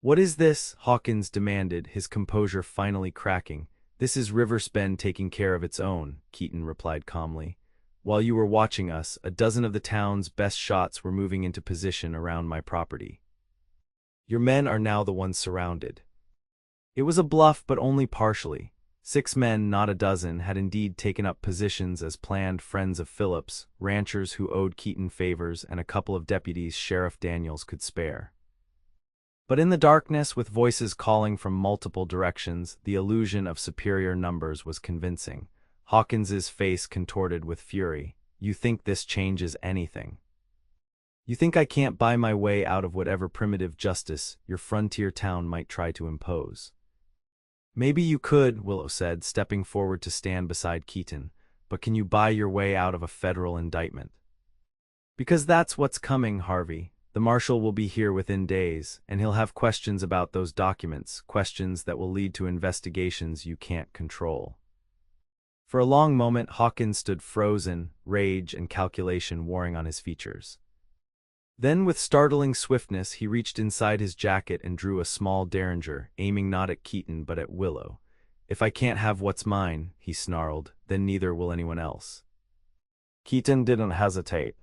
"What is this?" Hawkins demanded, his composure finally cracking. "This is Riverspend taking care of its own," Keaton replied calmly. "While you were watching us, a dozen of the town's best shots were moving into position around my property. Your men are now the ones surrounded." It was a bluff, but only partially. 6 men, not a dozen, had indeed taken up positions as planned friends of Phillips, ranchers who owed Keaton favors, and a couple of deputies Sheriff Daniels could spare. But in the darkness, with voices calling from multiple directions, the illusion of superior numbers was convincing. Hawkins's face contorted with fury. "You think this changes anything? You think I can't buy my way out of whatever primitive justice your frontier town might try to impose?" "Maybe you could," Willow said, stepping forward to stand beside Keaton, "but can you buy your way out of a federal indictment?" "Because that's what's coming, Harvey. The marshal will be here within days, and he'll have questions about those documents, questions that will lead to investigations you can't control." For a long moment, Hawkins stood frozen, rage and calculation warring on his features. Then, with startling swiftness, he reached inside his jacket and drew a small derringer, aiming not at Keaton but at Willow. "If I can't have what's mine," he snarled, "then neither will anyone else." Keaton didn't hesitate.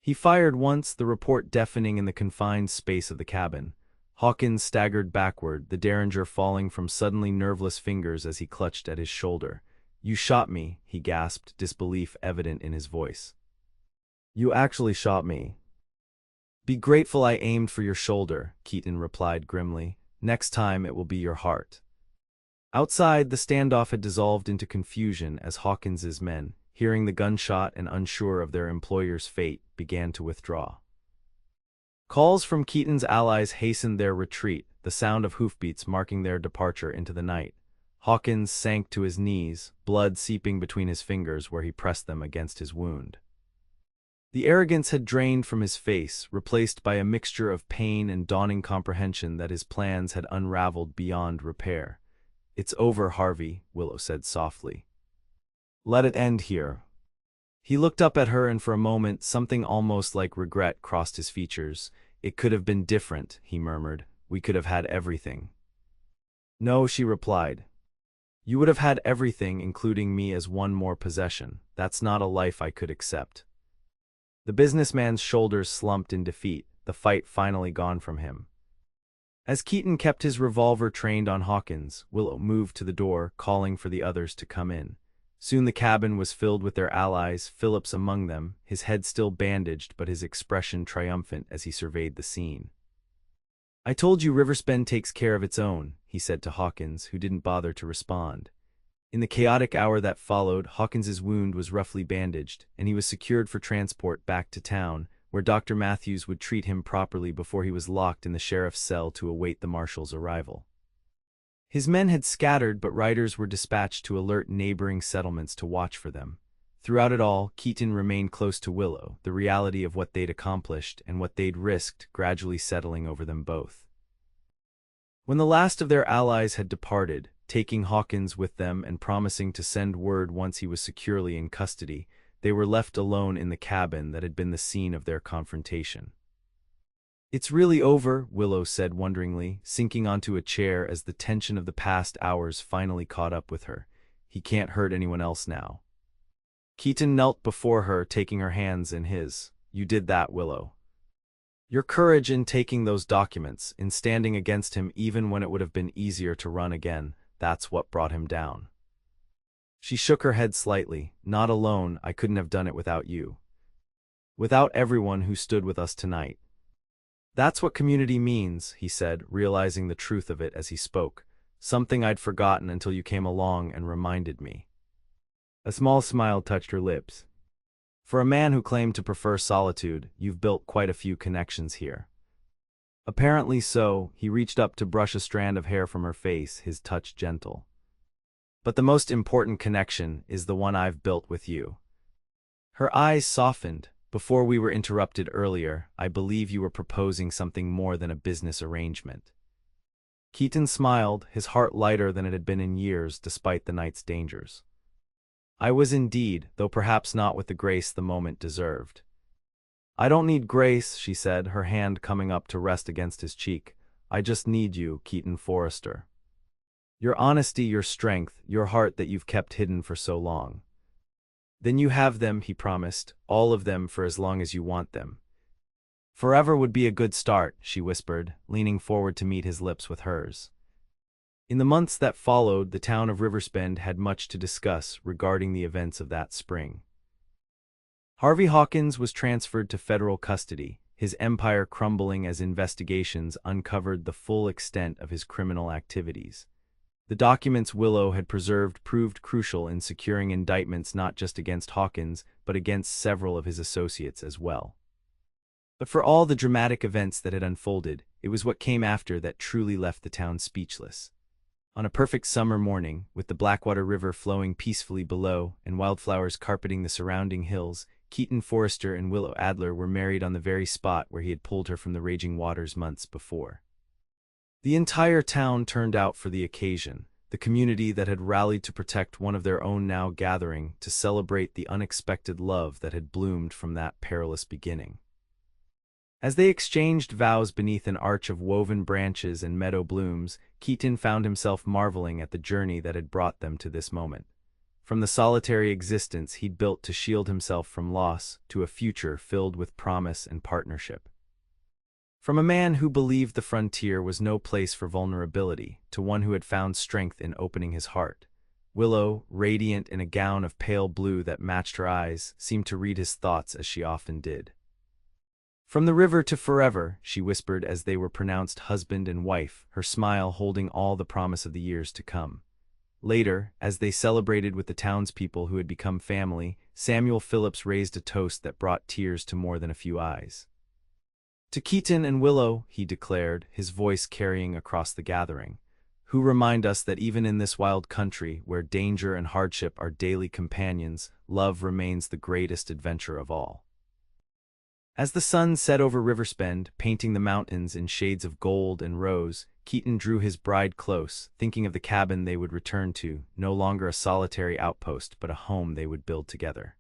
He fired once, the report deafening in the confined space of the cabin. Hawkins staggered backward, the derringer falling from suddenly nerveless fingers as he clutched at his shoulder. "You shot me," he gasped, disbelief evident in his voice. "You actually shot me." "Be grateful I aimed for your shoulder," Keaton replied grimly. "Next time it will be your heart." Outside, the standoff had dissolved into confusion as Hawkins's men, hearing the gunshot and unsure of their employer's fate, began to withdraw. Calls from Keaton's allies hastened their retreat, the sound of hoofbeats marking their departure into the night. Hawkins sank to his knees, blood seeping between his fingers where he pressed them against his wound. The arrogance had drained from his face, replaced by a mixture of pain and dawning comprehension that his plans had unraveled beyond repair. "It's over, Harvey," Willow said softly. "Let it end here." He looked up at her, and for a moment something almost like regret crossed his features. "It could have been different," he murmured. "We could have had everything." "No," she replied. "You would have had everything, including me as one more possession. That's not a life I could accept." The businessman's shoulders slumped in defeat, the fight finally gone from him. As Keaton kept his revolver trained on Hawkins, Willow moved to the door, calling for the others to come in. Soon the cabin was filled with their allies, Phillips among them, his head still bandaged but his expression triumphant as he surveyed the scene. "I told you Riverspend takes care of its own," he said to Hawkins, who didn't bother to respond. In the chaotic hour that followed, Hawkins's wound was roughly bandaged, and he was secured for transport back to town, where Dr. Matthews would treat him properly before he was locked in the sheriff's cell to await the marshal's arrival. His men had scattered, but riders were dispatched to alert neighboring settlements to watch for them. Throughout it all, Keaton remained close to Willow, the reality of what they'd accomplished and what they'd risked gradually settling over them both. When the last of their allies had departed, taking Hawkins with them and promising to send word once he was securely in custody, they were left alone in the cabin that had been the scene of their confrontation. "It's really over," Willow said wonderingly, sinking onto a chair as the tension of the past hours finally caught up with her. "He can't hurt anyone else now." Keaton knelt before her, taking her hands in his. "You did that, Willow. Your courage in taking those documents, in standing against him even when it would have been easier to run again, that's what brought him down." She shook her head slightly. "Not alone, I couldn't have done it without you. Without everyone who stood with us tonight." "That's what community means," he said, realizing the truth of it as he spoke. "Something I'd forgotten until you came along and reminded me." A small smile touched her lips. For a man who claimed to prefer solitude, you've built quite a few connections here. Apparently so, he reached up to brush a strand of hair from her face, his touch gentle. But the most important connection is the one I've built with you. Her eyes softened. Before we were interrupted earlier, I believe you were proposing something more than a business arrangement. Keaton smiled, his heart lighter than it had been in years despite the night's dangers. I was indeed, though perhaps not with the grace the moment deserved. I don't need grace, she said, her hand coming up to rest against his cheek. I just need you, Keaton Forrester. Your honesty, your strength, your heart that you've kept hidden for so long. Then you have them, he promised, all of them for as long as you want them. Forever would be a good start, she whispered, leaning forward to meet his lips with hers. In the months that followed, the town of Riversbend had much to discuss regarding the events of that spring. Harvey Hawkins was transferred to federal custody, his empire crumbling as investigations uncovered the full extent of his criminal activities. The documents Willow had preserved proved crucial in securing indictments not just against Hawkins, but against several of his associates as well. But for all the dramatic events that had unfolded, it was what came after that truly left the town speechless. On a perfect summer morning, with the Blackwater River flowing peacefully below and wildflowers carpeting the surrounding hills, Keaton Forrester and Willow Adler were married on the very spot where he had pulled her from the raging waters months before. The entire town turned out for the occasion, the community that had rallied to protect one of their own now gathering to celebrate the unexpected love that had bloomed from that perilous beginning. As they exchanged vows beneath an arch of woven branches and meadow blooms, Keaton found himself marveling at the journey that had brought them to this moment. From the solitary existence he'd built to shield himself from loss, to a future filled with promise and partnership. From a man who believed the frontier was no place for vulnerability, to one who had found strength in opening his heart. Willow, radiant in a gown of pale blue that matched her eyes, seemed to read his thoughts as she often did. From the river to forever, she whispered as they were pronounced husband and wife, her smile holding all the promise of the years to come. Later, as they celebrated with the townspeople who had become family, Samuel Phillips raised a toast that brought tears to more than a few eyes. To Keaton and Willow, he declared, his voice carrying across the gathering, who remind us that even in this wild country, where danger and hardship are daily companions, love remains the greatest adventure of all. As the sun set over Riversbend, painting the mountains in shades of gold and rose, Keaton drew his bride close, thinking of the cabin they would return to, no longer a solitary outpost but a home they would build together.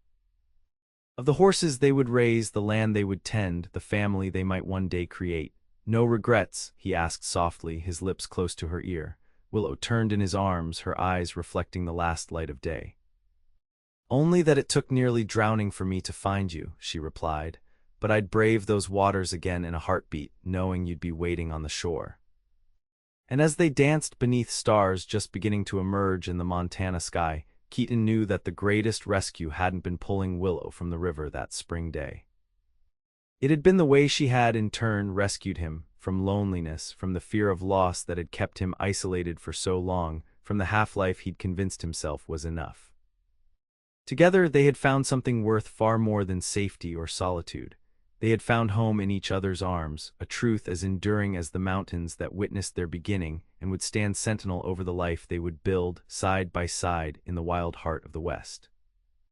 Of the horses they would raise, the land they would tend, the family they might one day create. No regrets, he asked softly, his lips close to her ear. Willow turned in his arms, her eyes reflecting the last light of day. Only that it took nearly drowning for me to find you, she replied. But I'd brave those waters again in a heartbeat, knowing you'd be waiting on the shore. And as they danced beneath stars just beginning to emerge in the Montana sky, Keaton knew that the greatest rescue hadn't been pulling Willow from the river that spring day. It had been the way she had, in turn, rescued him, from loneliness, from the fear of loss that had kept him isolated for so long, from the half-life he'd convinced himself was enough. Together they had found something worth far more than safety or solitude. They had found home in each other's arms, a truth as enduring as the mountains that witnessed their beginning and would stand sentinel over the life they would build, side by side, in the wild heart of the West.